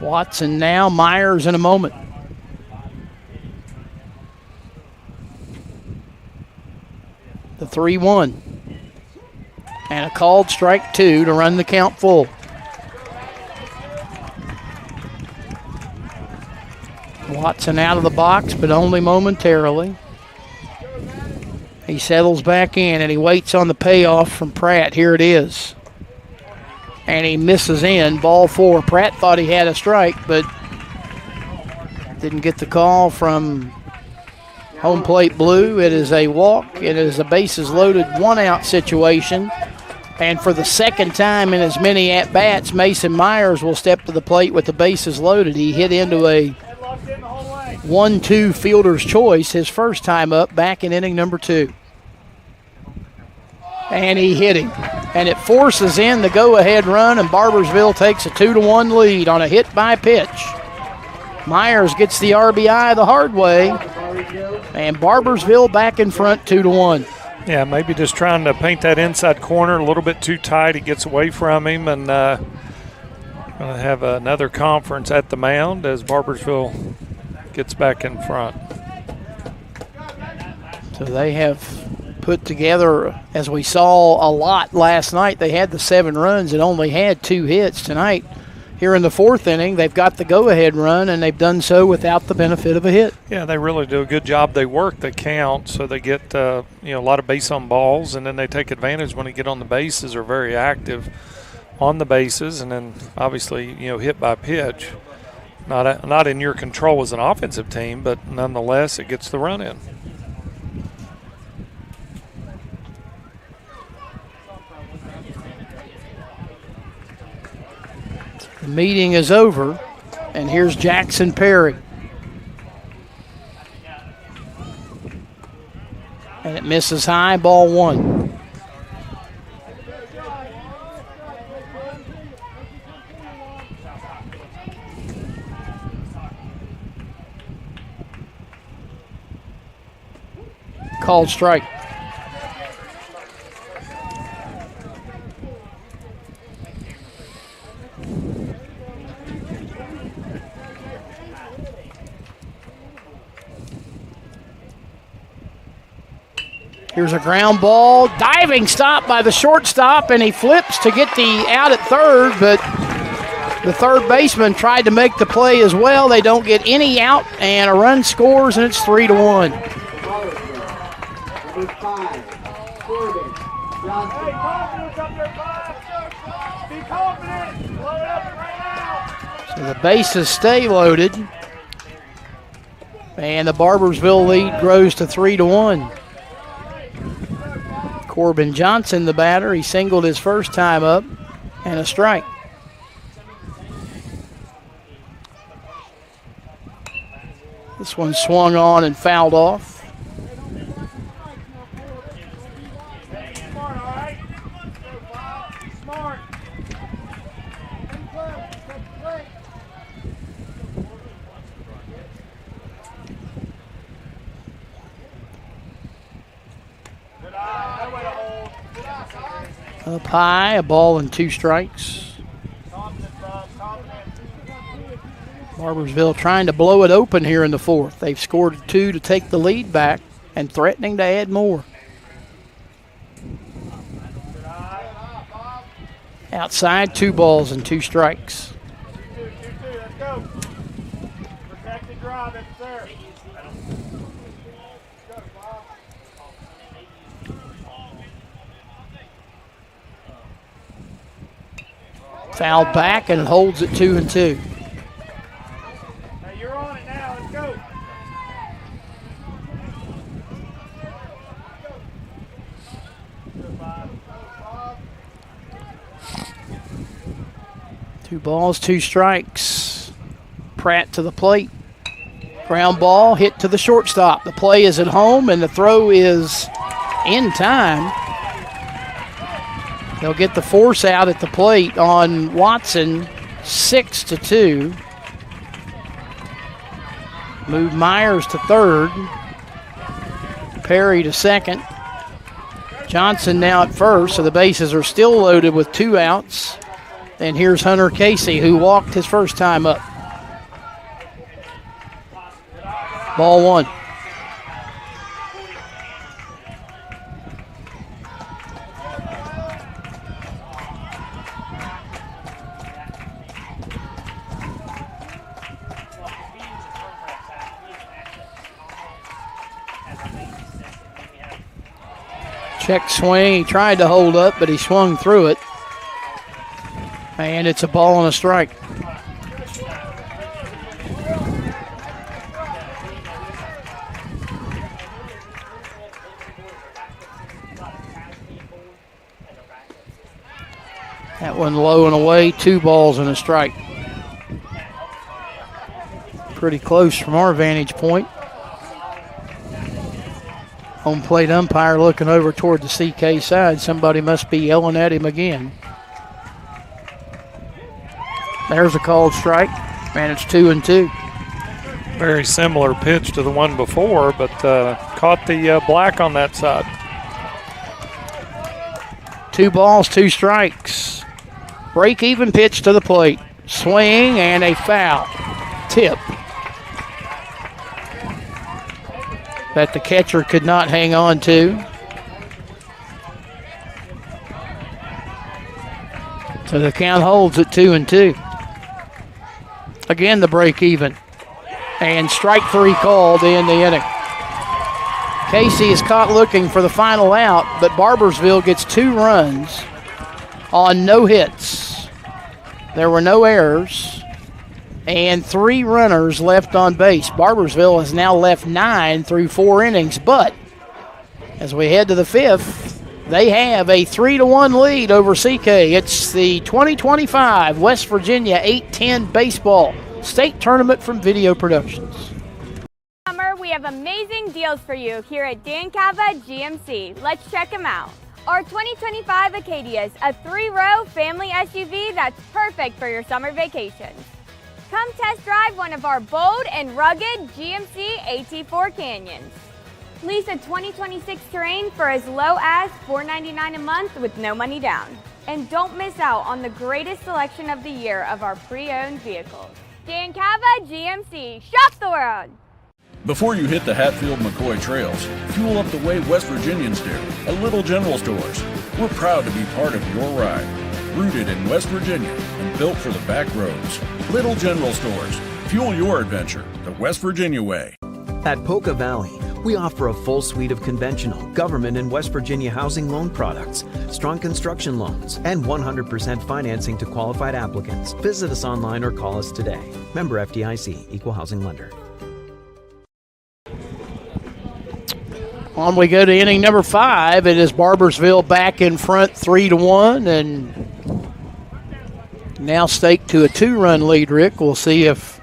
C: Watson now, Myers in a moment. The 3-1. And a called strike 2 to run the count full. Watson out of the box, but only momentarily. He settles back in, and he waits on the payoff from Pratt. Here it is. And he misses in, ball 4. Pratt thought he had a strike, but didn't get the call from home plate blue. It is a walk. It is a bases loaded, 1-out situation. And for the second time in as many at-bats, Mason Myers will step to the plate with the bases loaded. He hit into a 1-2 fielder's choice his first time up back in inning number 2. And he hit him. And it forces in the go-ahead run, and Barboursville takes a 2-1 lead on a hit by pitch. Myers gets the RBI the hard way, and Barboursville back in front 2-1.
D: Yeah, maybe just trying to paint that inside corner a little bit too tight. He gets away from him, and going to have another conference at the mound as Barboursville gets back in front.
C: So they have put together, as we saw a lot last night, they had the 7 runs and only had 2 hits. Tonight, here in the 4th inning, they've got the go-ahead run, and they've done so without the benefit of a hit.
D: Yeah, they really do a good job. They work the count, so they get a lot of base on balls, and then they take advantage when they get on the bases, are very active on the bases, and then obviously hit by pitch. Not in your control as an offensive team, but nonetheless, it gets the run in.
C: The meeting is over, and here's Jackson Perry. And it misses high, ball 1. Called strike. Here's a ground ball, diving stop by the shortstop, and he flips to get the out at third, but the third baseman tried to make the play as well. They don't get any out, and a run scores, and it's 3-1. The bases stay loaded. And the Barboursville lead grows to 3-1. Corbin Johnson, the batter, he singled his first time up, and a strike. This one swung on and fouled off. Up high, a ball and 2 strikes. Barboursville trying to blow it open here in the 4th. They've scored 2 to take the lead back and threatening to add more. Outside, 2 balls and 2 strikes.
B: Let's go. Protect the drive, it's there.
C: Fouled back and holds it 2-2.
B: Hey, you're on it now. Let's go.
C: Two balls, 2 strikes. Pratt to the plate. Ground ball hit to the shortstop. The play is at home and the throw is in time. They'll get the force out at the plate on Watson, 6-2. Move Myers to third. Perry to second. Johnson now at first, so the bases are still loaded with 2 outs. And here's Hunter Casey, who walked his first time up. Ball 1. Check swing. He tried to hold up, but he swung through it. And it's a ball and a strike. That one low and away, 2 balls and a strike. Pretty close from our vantage point. Home plate umpire looking over toward the CK side. Somebody must be yelling at him again. There's a called strike, and it's 2-2.
D: Very similar pitch to the one before, but caught the black on that side.
C: 2 balls, 2 strikes. Break even pitch to the plate. Swing and a foul. Tip. That the catcher could not hang on to. So the count holds at 2-2. Again, the break even. And strike 3 called in the inning. Casey is caught looking for the final out, but Barboursville gets 2 runs on no hits. There were no errors. And 3 runners left on base. Barboursville has now left 9 through 4 innings, but as we head to the 5th, they have a 3-1 lead over CK. It's the 2025 West Virginia 8-10 Baseball State Tournament from Video Productions.
N: Summer, we have amazing deals for you here at Dan Cava GMC. Let's check them out. Our 2025 Acadia is a 3-row family SUV that's perfect for your summer vacations. Come test drive one of our bold and rugged GMC AT4 Canyons. Lease a 2026 Terrain for as low as $499 a month with no money down. And don't miss out on the greatest selection of the year of our pre-owned vehicles. Dan Cava GMC, shop the world!
K: Before you hit the Hatfield-McCoy trails, fuel up the way West Virginians do at Little General Stores. We're proud to be part of your ride. Rooted in West Virginia and built for the back roads. Little General Stores. Fuel your adventure the West Virginia way.
M: At Polka Valley, We offer a full suite of conventional, government, and West Virginia housing loan products, strong construction loans, and 100% financing to qualified applicants. Visit us online or call us today. Member FDIC, Equal Housing Lender.
C: On we go to inning number 5. It is Barboursville back in front 3-1, and now staked to a 2-run lead, Rick. We'll see if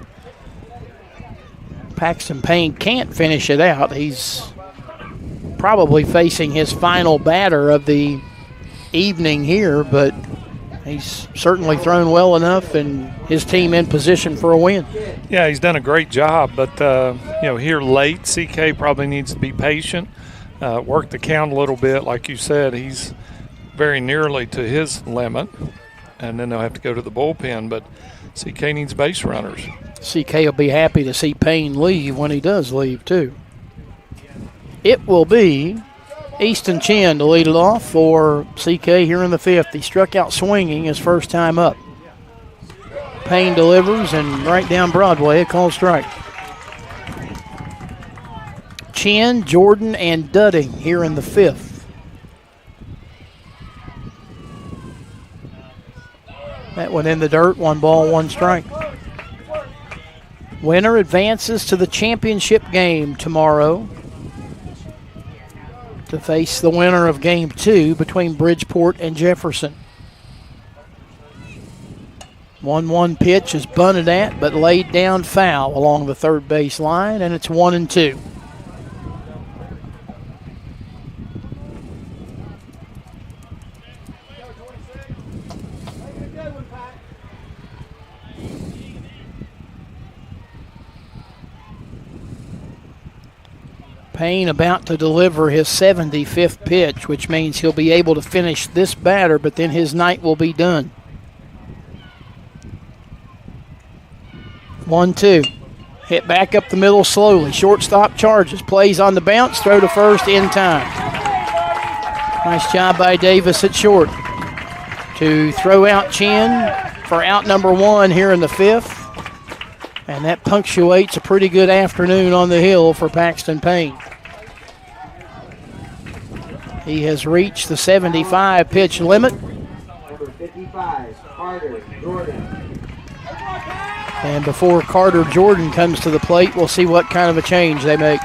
C: Paxton Payne can't finish it out. He's probably facing his final batter of the evening here, but he's certainly thrown well enough and his team in position for a win.
D: Yeah, he's done a great job, but here late, CK probably needs to be patient, work the count a little bit. Like you said, he's very nearly to his limit, and then they'll have to go to the bullpen, but CK needs base runners.
C: CK will be happy to see Payne leave when he does leave, too. It will be Easton Chin to lead it off for CK here in the 5th. He struck out swinging his first time up. Payne delivers, and right down Broadway, a called strike. Chin, Jordan, and Dudding here in the 5th. That one in the dirt, 1 ball, 1 strike. Winner advances to the championship game tomorrow to face the winner of Game 2 between Bridgeport and Jefferson. 1-1 pitch is bunted at, but laid down foul along the third base line, and it's 1-2. Payne about to deliver his 75th pitch, which means he'll be able to finish this batter, but then his night will be done. 1-2. Hit back up the middle slowly. Shortstop charges. Plays on the bounce. Throw to first in time. Nice job by Davis at short to throw out Chin for out number 1 here in the 5th. And that punctuates a pretty good afternoon on the hill for Paxton Payne. He has reached the 75 pitch limit.
A: Number 55, Carter Jordan.
C: And before Carter Jordan comes to the plate, we'll see what kind of a change they make.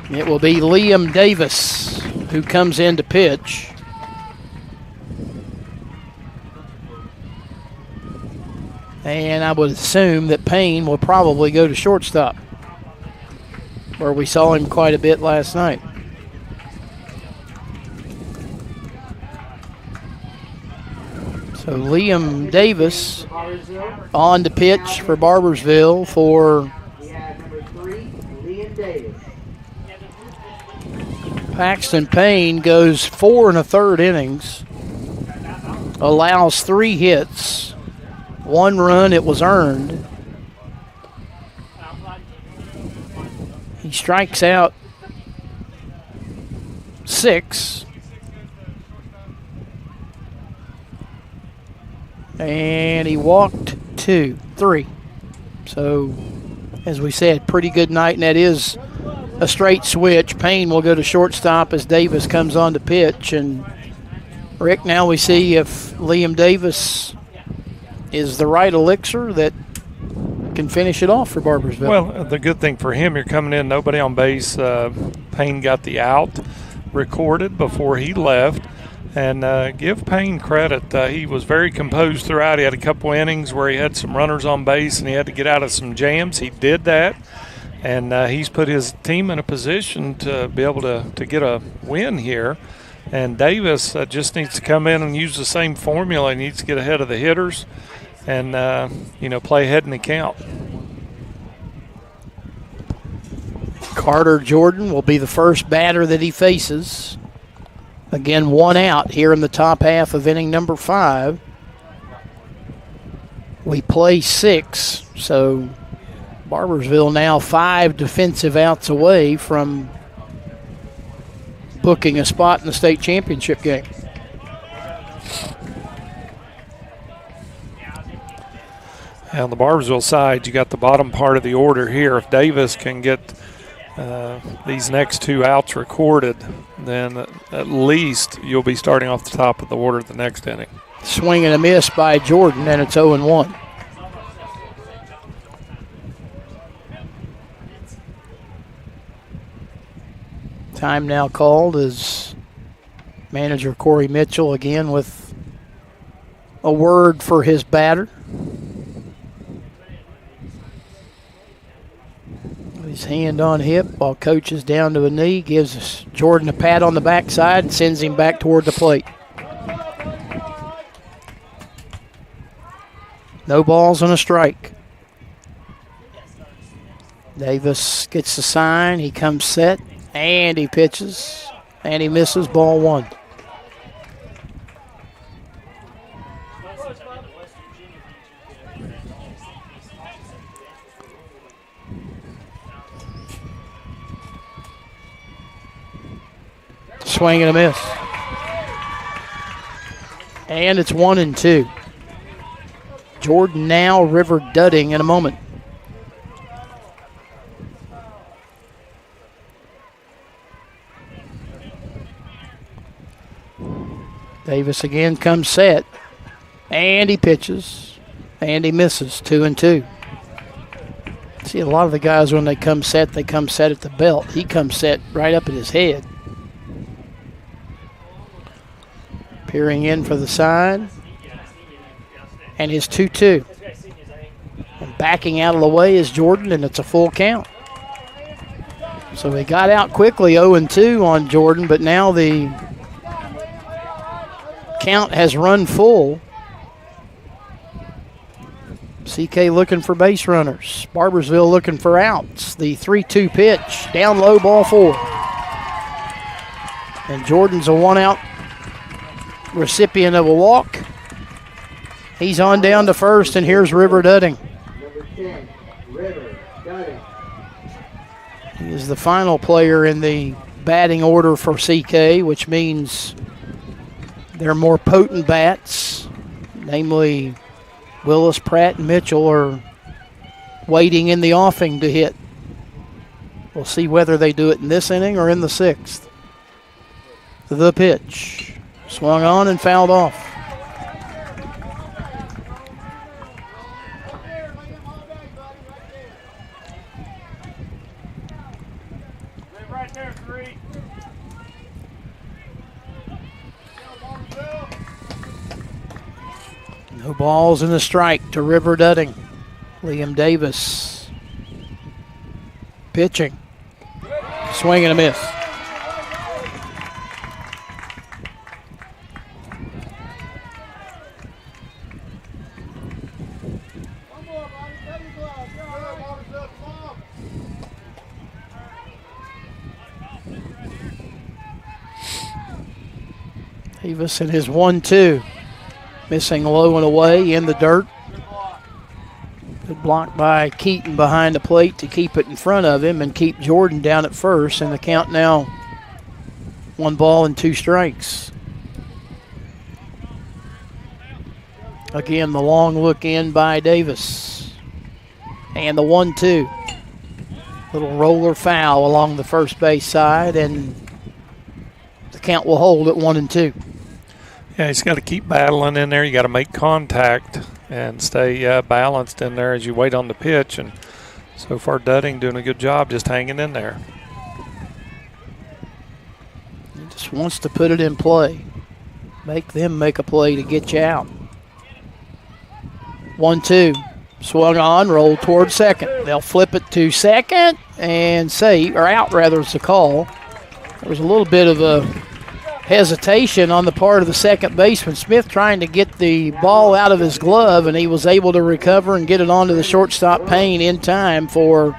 C: It will be Liam Davis who comes in to pitch. And I would assume that Payne will probably go to shortstop, where we saw him quite a bit last night. So Liam Davis on to pitch for Barboursville for
A: number 3, Liam Davis.
C: Paxton Payne. Goes 4 1/3 innings, allows 3 hits, 1 run. It was earned. He strikes out 6. And he walked 2, 3. So, as we said, pretty good night, and that is a straight switch. Payne will go to shortstop as Davis comes on to pitch. And, Rick, now we see if Liam Davis is the right elixir that can finish it off for Barboursville.
D: Well, the good thing for him, you're coming in, nobody on base. Payne got the out recorded before he left. And give Payne credit. He was very composed throughout. He had a couple innings where he had some runners on base and he had to get out of some jams. He did that. And he's put his team in a position to be able to get a win here. And Davis just needs to come in and use the same formula. He needs to get ahead of the hitters and, play ahead in the count.
C: Carter Jordan will be the first batter that he faces. Again, 1 out here in the top half of inning number 5. We play 6, so Barboursville now 5 defensive outs away from booking a spot in the state championship game.
D: On the Barboursville side, you got the bottom part of the order here. If Davis can get these next 2 outs recorded, then at least you'll be starting off the top of the order the next inning.
C: Swing and a miss by Jordan, and it's 0-1. Time now called is manager Corey Mitchell again with a word for his batter. His hand on hip while coach is down to a knee, gives Jordan a pat on the backside and sends him back toward the plate. No balls and a strike. Davis gets the sign, he comes set, and he pitches, and he misses, ball 1. Swing and a miss. And it's 1-2. Jordan now, River Dudding in a moment. Davis again comes set, and he pitches, and he misses, 2-2. See, a lot of the guys, when they come set at the belt. He comes set right up at his head. Peering in for the sign, and his 2-2. And backing out of the way is Jordan, and it's a full count. So he got out quickly, 0-2 on Jordan, but now the count has run full. CK looking for base runners. Barboursville looking for outs. The 3-2 pitch, down low, ball 4. And Jordan's a 1-out recipient of a walk. He's on down to first, and here's River Dudding.
A: Number 10, River Dudding.
C: He is the final player in the batting order for CK, which means they're more potent bats, namely Willis, Pratt, and Mitchell are waiting in the offing to hit. We'll see whether they do it in this inning or in the 6th. The pitch. Swung on and fouled off.
B: Right there, 3.
C: No balls and a strike to River Dudding. Liam Davis pitching. Swing and a miss. Davis in his 1-2. Missing low and away in the dirt. Good block by Keaton behind the plate to keep it in front of him and keep Jordan down at first. And the count now 1 ball and 2 strikes. Again, the long look in by Davis. And the 1-2. Little roller foul along the first base side, and the count will hold at 1-2.
D: Yeah, he's got to keep battling in there. You got to make contact and stay balanced in there as you wait on the pitch. And so far, Dudding doing a good job just hanging in there.
C: He just wants to put it in play. Make them make a play to get you out. 1-2. Swung on, rolled toward second. They'll flip it to second and save, or out rather is the call. There was a little bit of a hesitation on the part of the second baseman, Smith, trying to get the ball out of his glove, and he was able to recover and get it onto the shortstop Payne in time for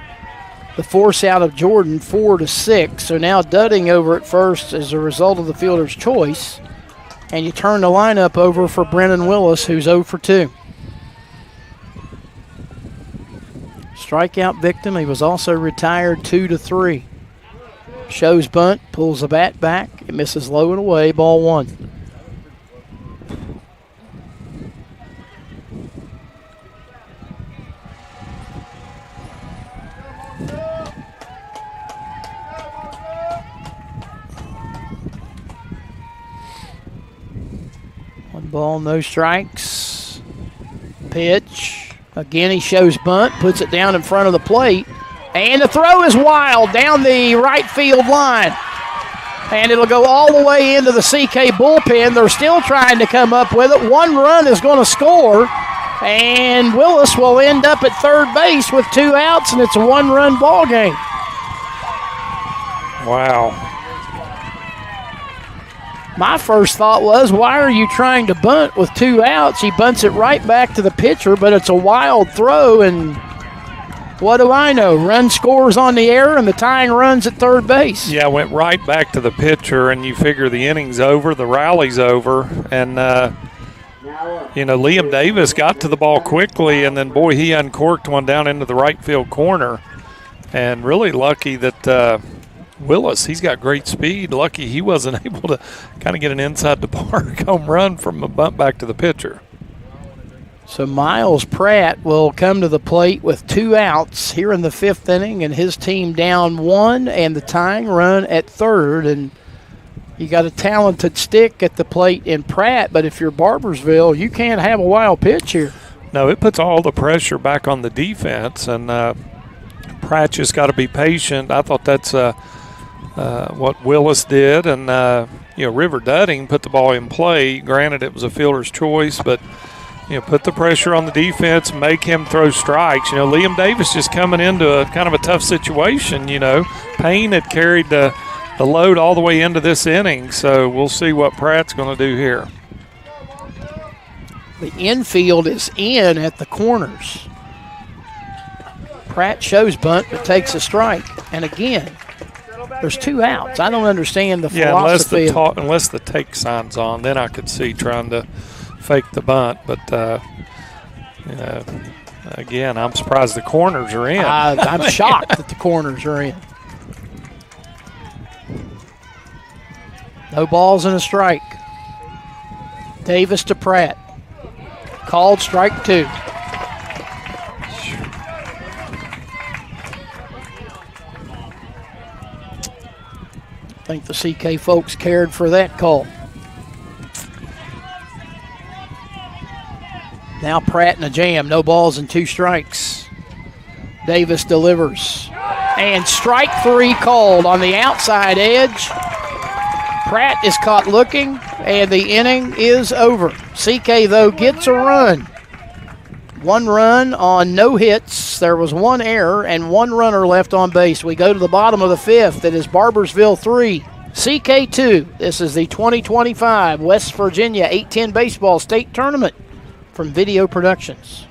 C: the force out of Jordan, 4-6. So now Dudding over at first as a result of the fielder's choice, and you turn the lineup over for Brennan Willis, who's 0 for 2. Strikeout victim. He was also retired 2-3. Shows bunt, pulls the bat back. It misses low and away, ball 1. Ball, no strikes. Pitch. Again, he shows bunt, puts it down in front of the plate. And the throw is wild down the right field line. And it'll go all the way into the CK bullpen. They're still trying to come up with it. One run is going to score. And Willis will end up at third base with 2 outs, and it's a one-run ball game.
D: Wow.
C: My first thought was, why are you trying to bunt with 2 outs? He bunts it right back to the pitcher, but it's a wild throw, and what do I know? Run scores on the error, and the tying run's at third base.
D: Yeah, went right back to the pitcher, and you figure the inning's over, the rally's over, and Liam Davis got to the ball quickly, and then, boy, he uncorked one down into the right field corner. And really lucky that Willis, he's got great speed. Lucky he wasn't able to kind of get an inside the park home run from a bunt back to the pitcher.
C: So Miles Pratt will come to the plate with 2 outs here in the 5th inning, and his team down 1 and the tying run at third. And you got a talented stick at the plate in Pratt, but if you're Barboursville, you can't have a wild pitch here.
D: No, it puts all the pressure back on the defense, and Pratt just got to be patient. I thought that's what Willis did, and River Dudding put the ball in play. Granted, it was a fielder's choice, but put the pressure on the defense, make him throw strikes. Liam Davis just coming into a kind of a tough situation. Payne had carried the load all the way into this inning, so we'll see what Pratt's going to do here.
C: The infield is in at the corners. Pratt shows bunt but takes a strike. And again, there's 2 outs. I don't understand the philosophy.
D: Unless the take sign's on, then I could see trying to fake the bunt. But, again, I'm surprised the corners are in.
C: I'm shocked that the corners are in. No balls and a strike. Davis to Pratt. Called strike 2. I think the CK folks cared for that call. Now Pratt in a jam. No balls and 2 strikes. Davis delivers. And strike 3 called on the outside edge. Pratt is caught looking, and the inning is over. CK, though, gets a run. 1 run on no hits. There was 1 error and 1 runner left on base. We go to the bottom of the 5th. It is Barboursville 3, CK 2. This is the 2025 West Virginia 810 Baseball State Tournament from Video Productions.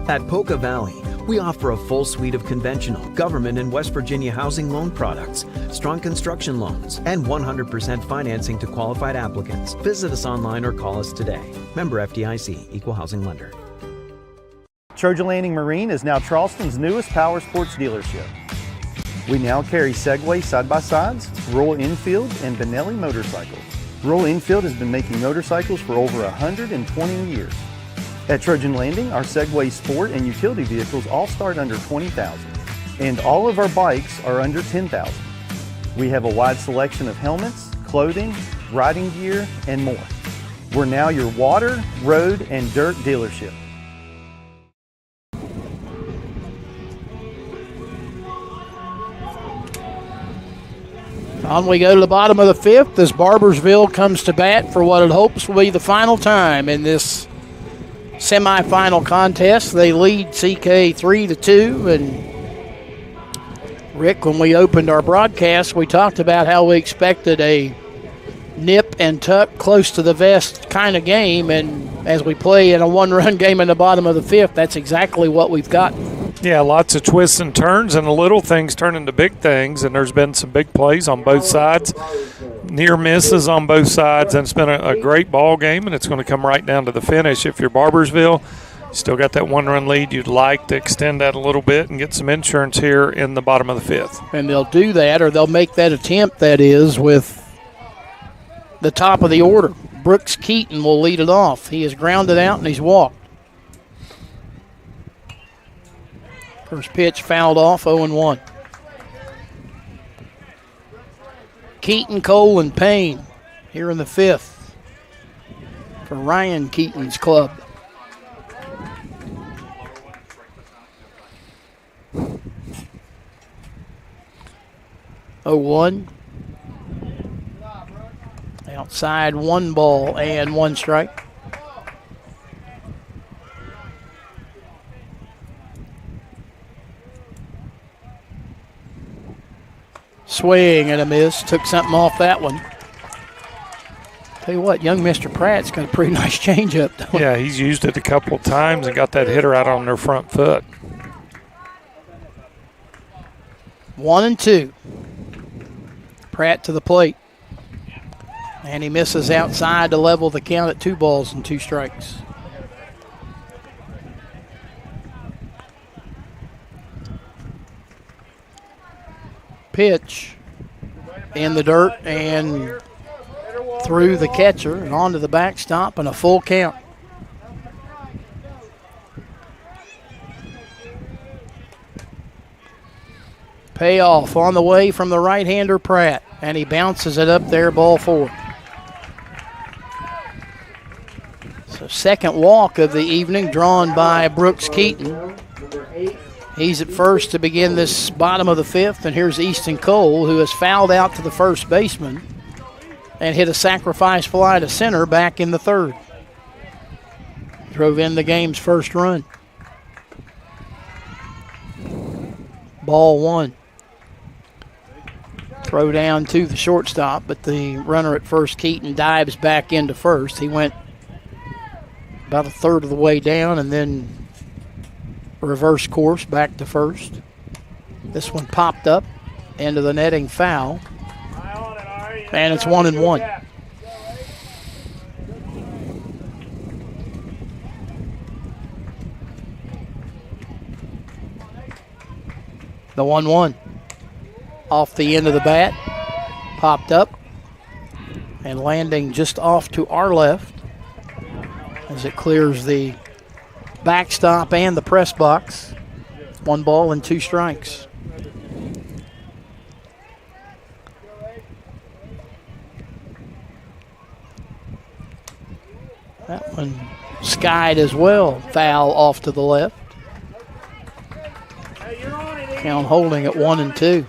M: At Polka Valley, we offer a full suite of conventional, government, and West Virginia housing loan products, strong construction loans, and 100% financing to qualified applicants. Visit us online or call us today. Member FDIC, Equal Housing Lender.
O: Trojan Landing Marine is now Charleston's newest power sports dealership. We now carry Segway side-by-sides, Royal Enfield, and Benelli motorcycles. Royal Enfield has been making motorcycles for over 120 years. At Trojan Landing, our Segway sport and utility vehicles all start under $20,000, and all of our bikes are under $10,000. We have a wide selection of helmets, clothing, riding gear, and more. We're now your water, road, and dirt dealership.
C: On we go to the bottom of the 5th as Barboursville comes to bat for what it hopes will be the final time in this semifinal contest. They lead CK 3-2, and Rick, when we opened our broadcast, we talked about how we expected a nip and tuck, close to the vest kind of game, and as we play in a 1-run game in the bottom of the 5th, that's exactly what we've gotten.
D: Yeah, lots of twists and turns, and the little things turn into big things, and there's been some big plays on both sides. near misses on both sides, and it's been a great ball game, and it's going to come right down to the finish. If you're Barboursville, still got that 1-run lead. You'd like to extend that a little bit and get some insurance here in the bottom of the fifth.
C: And they'll do that, or they'll make that attempt, that is, with the top of the order. Brooks Keaton will lead it off. He has grounded out and he's walked. First pitch fouled off, 0-1. Keaton, Cole, and Payne here in the fifth for Ryan Keaton's club. Oh, 1. Outside, 1 ball and 1 strike. Swing and a miss. Took something off that one. Tell you what, young Mr. Pratt's got a pretty nice changeup.
D: Yeah, he's used it a couple of times and got that hitter out on their front foot.
C: 1-2. Pratt to the plate. And he misses outside to level the count at 2 balls and 2 strikes. Pitch in the dirt and through the catcher and onto the backstop and a full count. Payoff on the way from the right-hander Pratt, and he bounces it up there, ball 4. So second walk of the evening drawn by Brooks Keaton. He's at first to begin this bottom of the fifth, and here's Easton Cole, who has fouled out to the first baseman and hit a sacrifice fly to center back in the third. Drove in the game's first run. Ball 1. Throw down to the shortstop, but the runner at first, Keaton, dives back into first. He went about a third of the way down and then reverse course back to first. This one popped up into the netting, foul. And it's 1-1. The 1-1 off the end of the bat, popped up and landing just off to our left as it clears the backstop and the press box. 1 ball and 2 strikes. That one skied as well, foul off to the left. Count holding at 1-2.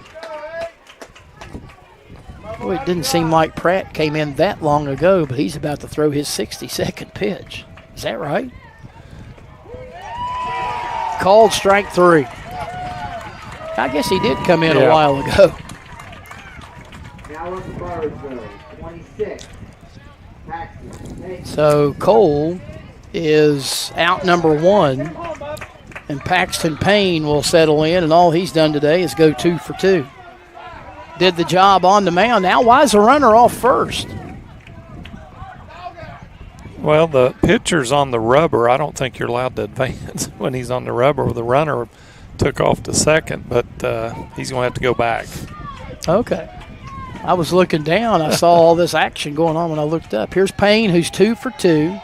C: Well, it didn't seem like Pratt came in that long ago, but he's about to throw his 62nd pitch. Is that right? Called strike 3. I guess he did come in a while ago.
A: Now up to Barboursville, 26.
C: So Cole is out number 1, and Paxton Payne will settle in, and all he's done today is go 2 for 2. Did the job on the mound. Now, why is the runner off first?
D: Well, the pitcher's on the rubber. I don't think you're allowed to advance when he's on the rubber. The runner took off to second, but he's going to have to go back.
C: Okay. I was looking down. I saw all this action going on when I looked up. Here's Payne, who's 2 for 2.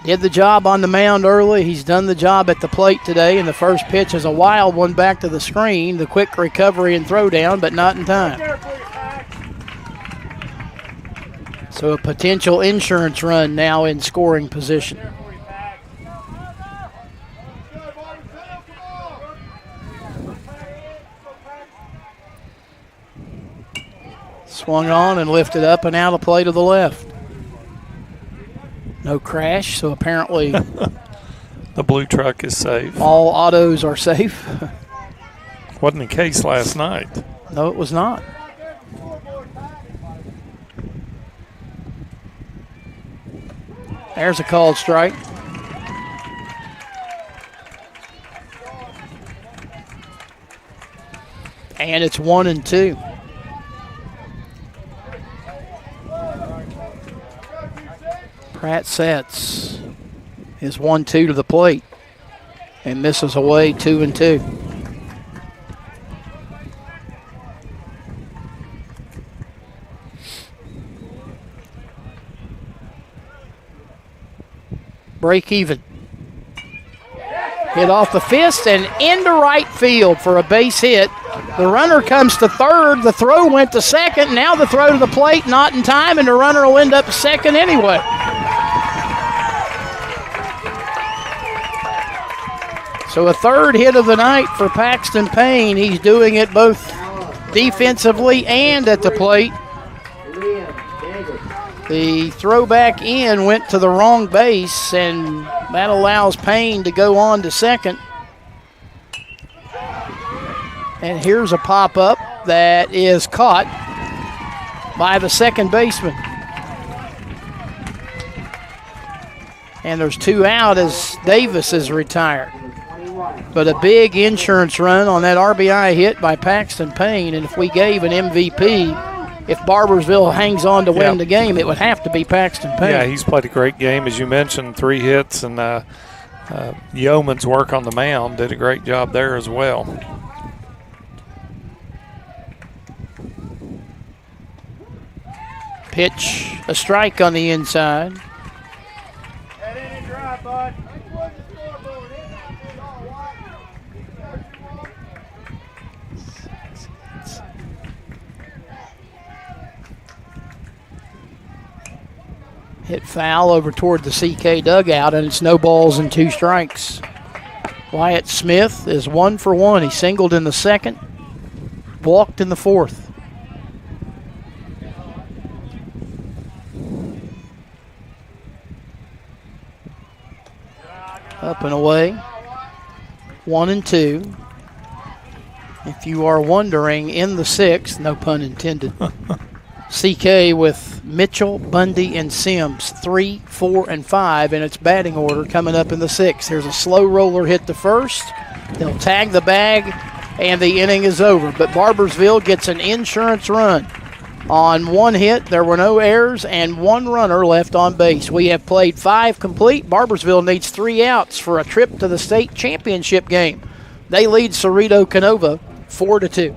C: Did the job on the mound early. He's done the job at the plate today, and the first pitch is a wild one back to the screen. The quick recovery and throw down, but not in time. So a potential insurance run now in scoring position. Swung on and lifted up and out of play to the left. No crash, so apparently
D: the blue truck is safe.
C: All autos are safe.
D: Wasn't the case last night.
C: No, it was not. There's a called strike. And it's 1-2. Pratt sets his 1-2 to the plate and misses away 2-2. Break even. Hit off the fist and into right field for a base hit. The runner comes to third. The throw went to second. Now the throw to the plate, not in time, and the runner will end up second anyway. So a third hit of the night for Paxton Payne. He's doing it both defensively and at the plate. The throw back in went to the wrong base, and that allows Payne to go on to second. And here's a pop-up that is caught by the second baseman. And there's 2 out as Davis is retired. But a big insurance run on that RBI hit by Paxton Payne, and if we gave an MVP, if Barboursville hangs on to win the game, it would have to be Paxton Payne.
D: Yeah, he's played a great game, as you mentioned, 3 hits, and Yeoman's work on the mound did a great job there as well.
C: Pitch, a strike on the inside.
B: Head in and drive, bud.
C: Hit foul over toward the CK dugout, and it's no balls and 2 strikes. Wyatt Smith is 1 for 1. He singled in the second, walked in the fourth. Up and away, 1-2. If you are wondering, in the 6th, no pun intended, CK with Mitchell, Bundy, and Sims, 3, 4, and 5 in its batting order coming up in the 6th. There's a slow roller hit to first. They'll tag the bag, and the inning is over. But Barboursville gets an insurance run. On 1 hit, there were no errors, and 1 runner left on base. We have played 5 complete. Barboursville needs 3 outs for a trip to the state championship game. They lead Ceredo Kenova 4-2.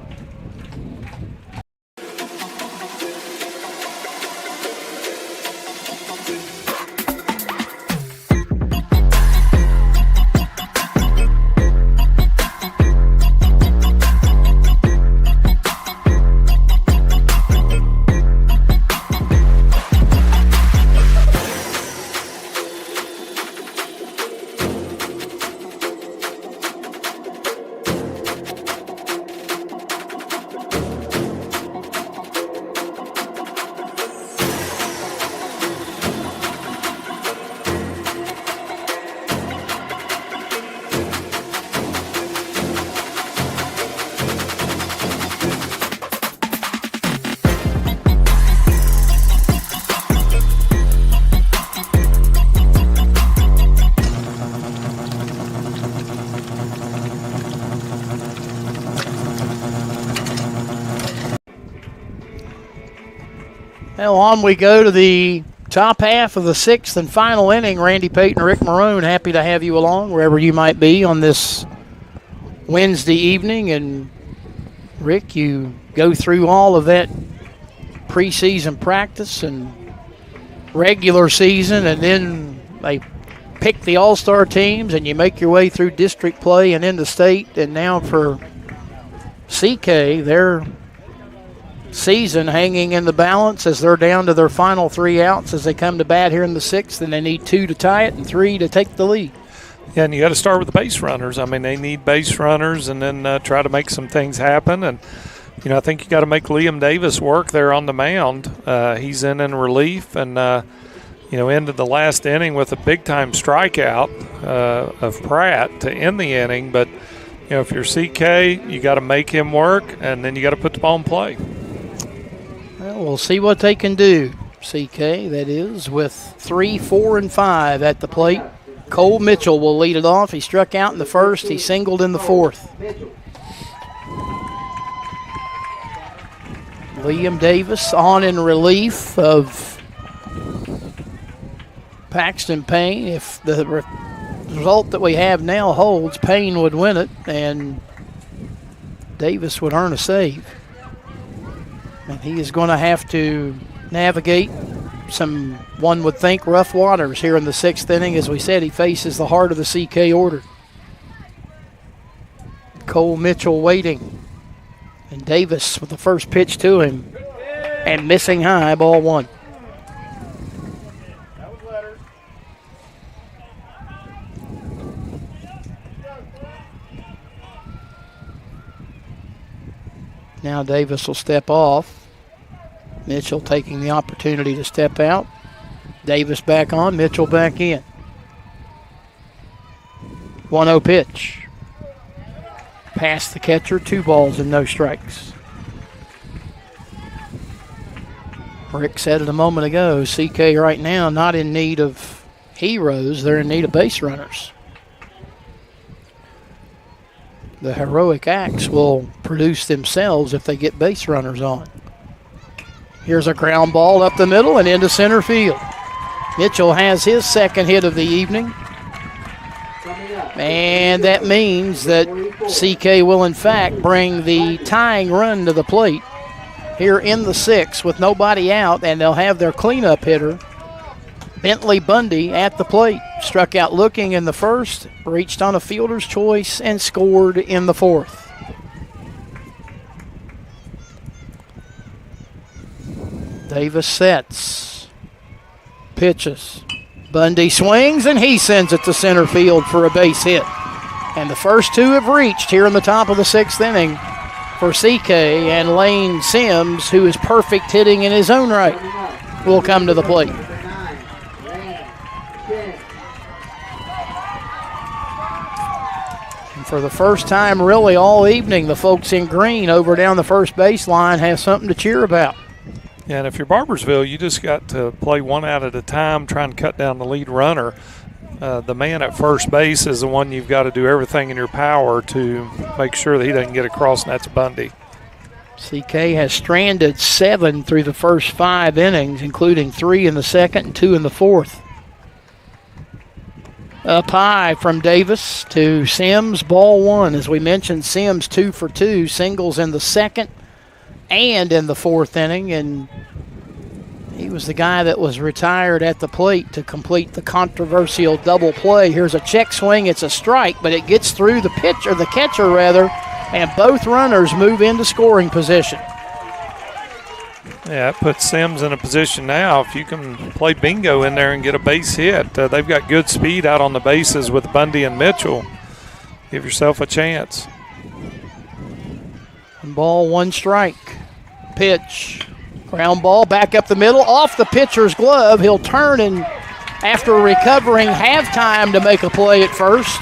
C: Well, on we go to the top half of the 6th and final inning. Randy Payton and Rick Maroon, happy to have you along wherever you might be on this Wednesday evening. And Rick, you go through all of that preseason practice and regular season, and then they pick the all-star teams, and you make your way through district play and into state. And now for CK, their season hanging in the balance as they're down to their final 3 outs as they come to bat here in the 6th, and they need 2 to tie it and 3 to take the lead.
D: Yeah, and you got to start with the base runners. I mean, they need base runners, and then try to make some things happen. And you know, I think you got to make Liam Davis work there on the mound. He's in relief, and you know, ended the last inning with a big-time strikeout of Pratt to end the inning. But you know, if you're CK, you got to make him work, and then you got to put the ball in play.
C: Well, we'll see what they can do. CK, that is, with 3, 4, and 5 at the plate. Cole Mitchell will lead it off. He struck out in the first. He singled in the fourth. Liam Davis on in relief of Paxton Payne, if the result that we have now holds, Payne would win it, and Davis would earn a save. And he is going to have to navigate some, one would think, rough waters here in the 6th inning. As we said, he faces the heart of the CK order. Cole Mitchell waiting. And Davis with the first pitch to him. And missing high, ball 1. Now Davis will step off. Mitchell taking the opportunity to step out. Davis back on, Mitchell back in. 1-0 pitch. Past the catcher, 2 balls and no strikes. Rick said it a moment ago, CK right now not in need of heroes, they're in need of base runners. The heroic acts will produce themselves if they get base runners on. Here's a ground ball up the middle and into center field. Mitchell has his second hit of the evening. And that means that CK will, in fact, bring the tying run to the plate here in the 6th with nobody out, and they'll have their cleanup hitter, Bentley Bundy, at the plate. Struck out looking in the 1st, reached on a fielder's choice, and scored in the 4th. Davis sets, pitches. Bundy swings, and he sends it to center field for a base hit. And the first 2 have reached here in the top of the 6th inning for CK, and Lane Sims, who is perfect hitting in his own right, will come to the plate. And for the first time really all evening, the folks in green over down the first baseline have something to cheer about.
D: Yeah, and if you're Barboursville, you just got to play one out at a time, try and cut down the lead runner. The man at first base is the one you've got to do everything in your power to make sure that he doesn't get across, and that's Bundy.
C: CK has stranded 7 through the first 5 innings, including 3 in the 2nd and 2 in the 4th. Up high from Davis to Sims, ball 1. As we mentioned, Sims 2 for 2, singles in the 2nd and in the 4th inning, and he was the guy that was retired at the plate to complete the controversial double play. Here's a check swing. It's a strike, but it gets through the pitcher, the catcher rather, and both runners move into scoring position.
D: Yeah, it puts Sims in a position now. If you can play bingo in there and get a base hit, they've got good speed out on the bases with Bundy and Mitchell. Give yourself a chance.
C: Ball 1 strike. Pitch. Ground ball back up the middle. Off the pitcher's glove. He'll turn and, after recovering, have time to make a play at first.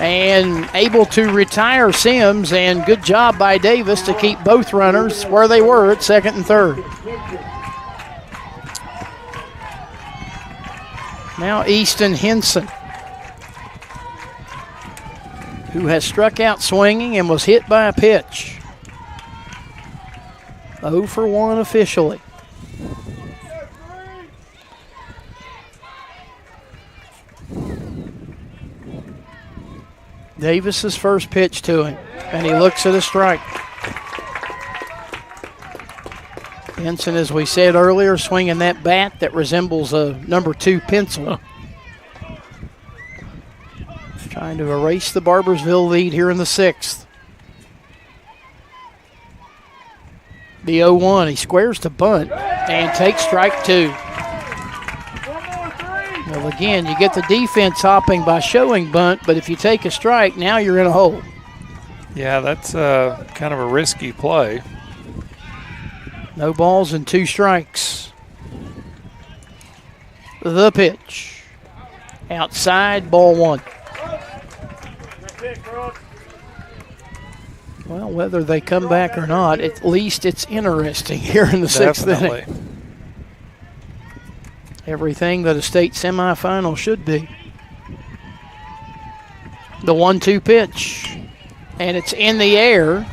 C: And able to retire Sims. And good job by Davis to keep both runners where they were at 2nd and 3rd. Now Easton Henson, who has struck out swinging and was hit by a pitch. 0 for 1 officially. Davis's first pitch to him, and he looks at a strike. Henson, as we said earlier, swinging that bat that resembles a number 2 pencil. Trying to erase the Barboursville lead here in the 6th. The 0-1, he squares to bunt and takes strike 2. Well, again, you get the defense hopping by showing bunt, but if you take a strike, now you're in a hole.
D: Yeah, that's kind of a risky play.
C: No balls and 2 strikes. The pitch. Outside, ball 1. Well, whether they come back or not, at least it's interesting here in the 6th inning. Everything that a state semifinal should be. The 1-2 pitch. And it's in the air.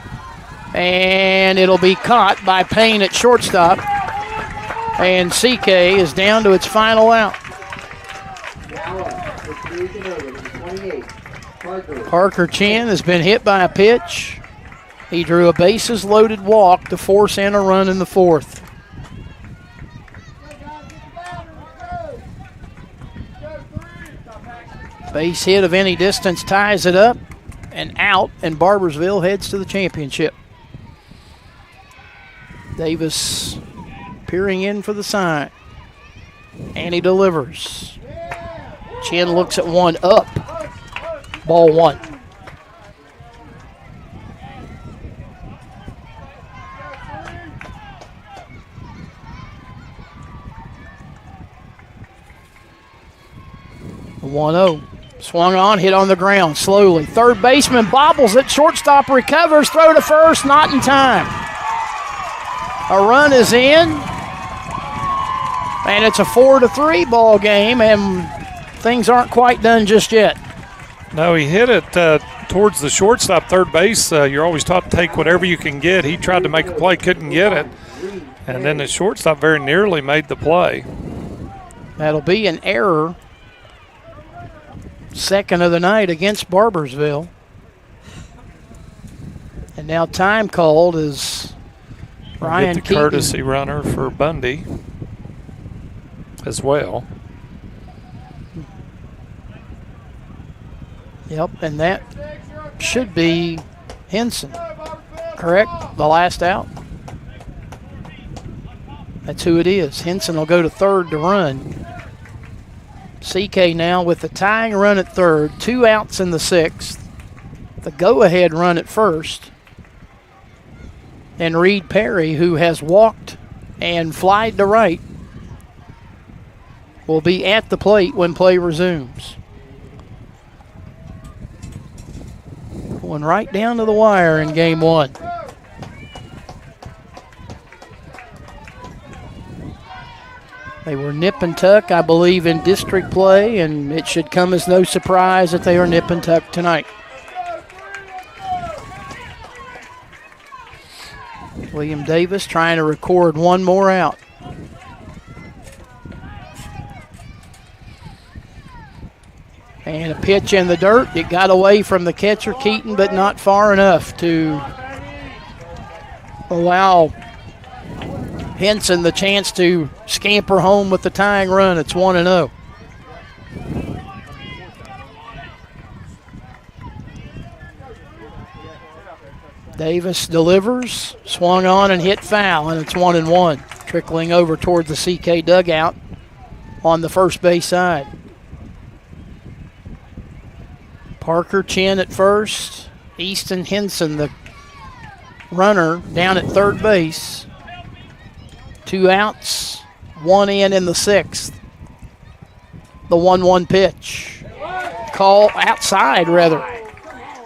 C: And it'll be caught by Payne at shortstop. And CK is down to its final out. Parker Chin has been hit by a pitch. He drew a bases loaded walk to force in a run in the fourth. Base hit of any distance ties it up and out, and Barboursville heads to the championship. Davis peering in for the sign, and he delivers. Chin looks at one up. Ball one. The 1-0. Swung on, hit on the ground slowly. Third baseman bobbles it. Shortstop recovers. Throw to first, not in time. A run is in. And it's a 4-3 ball game, and things aren't quite done just yet.
D: No, he hit it towards the shortstop, third base. You're always taught to take whatever you can get. He tried to make a play, couldn't get it. And then the shortstop very nearly made the play.
C: That'll be an error. Second of the night against Barboursville. And now time called is Ryan
D: Get the
C: Keaton.
D: courtesy runner for Bundy as well.
C: Yep, and that should be Henson, correct? The last out? That's who it is. Henson will go to third to run. CK now with the tying run at third, 2 outs in the sixth. The go-ahead run at first. And Reed Perry, who has walked and flied to right, will be at the plate when play resumes. Going right down to the wire in game one. They were nip and tuck, I believe, in district play, and it should come as no surprise that they are nip and tuck tonight. William Davis trying to record one more out. And a pitch in the dirt. It got away from the catcher, Keaton, but not far enough to allow Henson the chance to scamper home with the tying run. It's 1-0. Davis delivers, swung on and hit foul, and it's 1-1. Trickling over towards the CK dugout on the first base side. Parker Chin at first. Easton Henson, the runner, down at third base. 2 outs, 1 in the sixth. The 1-1 pitch. Call outside, rather.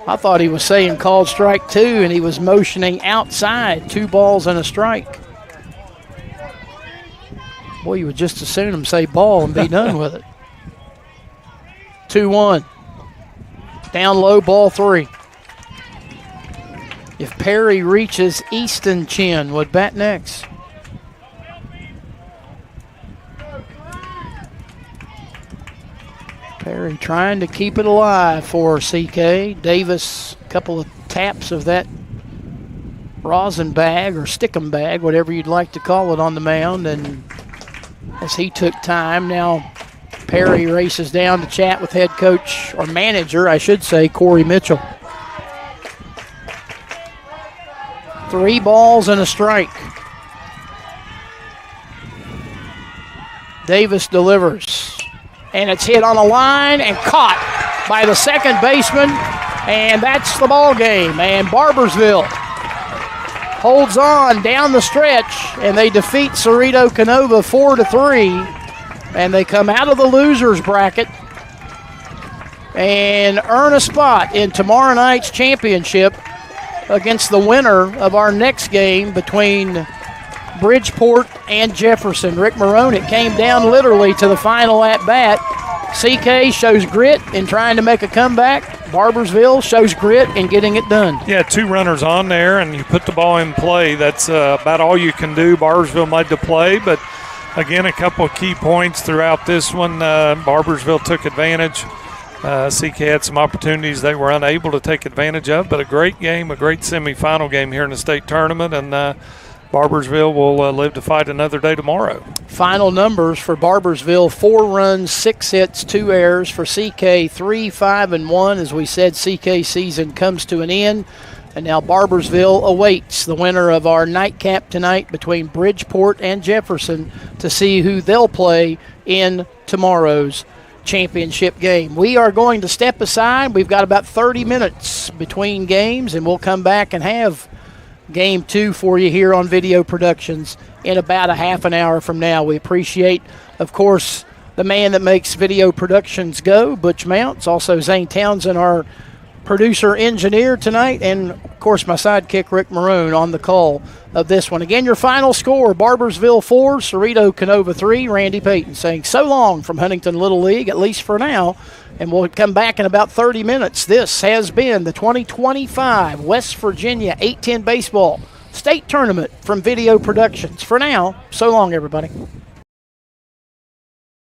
C: I thought he was saying called strike 2, and he was motioning outside. 2 balls and a strike. Boy, you would just as soon him say ball and be done with it. 2-1. Down low, ball 3. If Perry reaches, Easton Chin would bat next. Perry trying to keep it alive for CK. Davis, a couple of taps of that rosin bag or stickum bag, whatever you'd like to call it, on the mound. And as he took time, now Perry races down to chat with head coach, or manager, I should say, Corey Mitchell. 3 balls and a strike. Davis delivers. And it's hit on a line and caught by the second baseman. And that's the ball game. And Barboursville holds on down the stretch, and they defeat Ceredo Kenova 4-3. And they come out of the losers bracket and earn a spot in tomorrow night's championship against the winner of our next game between Bridgeport and Jefferson. Rick Marone, it came down literally to the final at-bat. CK shows grit in trying to make a comeback. Barboursville shows grit in getting it done.
D: Yeah, 2 runners on there, and you put the ball in play. That's about all you can do. Barboursville made the play, but again, a couple of key points throughout this one. Barboursville took advantage CK had some opportunities they were unable to take advantage of, but a great game, a great semifinal game here in the state tournament, and Barboursville will live to fight another day tomorrow.
C: Final numbers for Barboursville: 4 runs, 6 hits, 2 errors. For CK, 3, 5, and 1. As we said, CK season comes to an end. And now Barboursville awaits the winner of our nightcap tonight between Bridgeport and Jefferson to see who they'll play in tomorrow's championship game. We are going to step aside. We've got about 30 minutes between games, and we'll come back and have Game 2 for you here on Video Productions in about a half an hour from now. We appreciate, of course, the man that makes Video Productions go, Butch Mounts, also Zane Townsend, our producer engineer tonight, and of course my sidekick Rick Maroon on the call of this one. Again, your final score: Barboursville 4, Ceredo Kenova 3. Randy Payton saying so long from Huntington Little League, at least for now, and we'll come back in about 30 minutes. This has been the 2025 West Virginia 810 Baseball State Tournament from Video Productions. For now, so long everybody.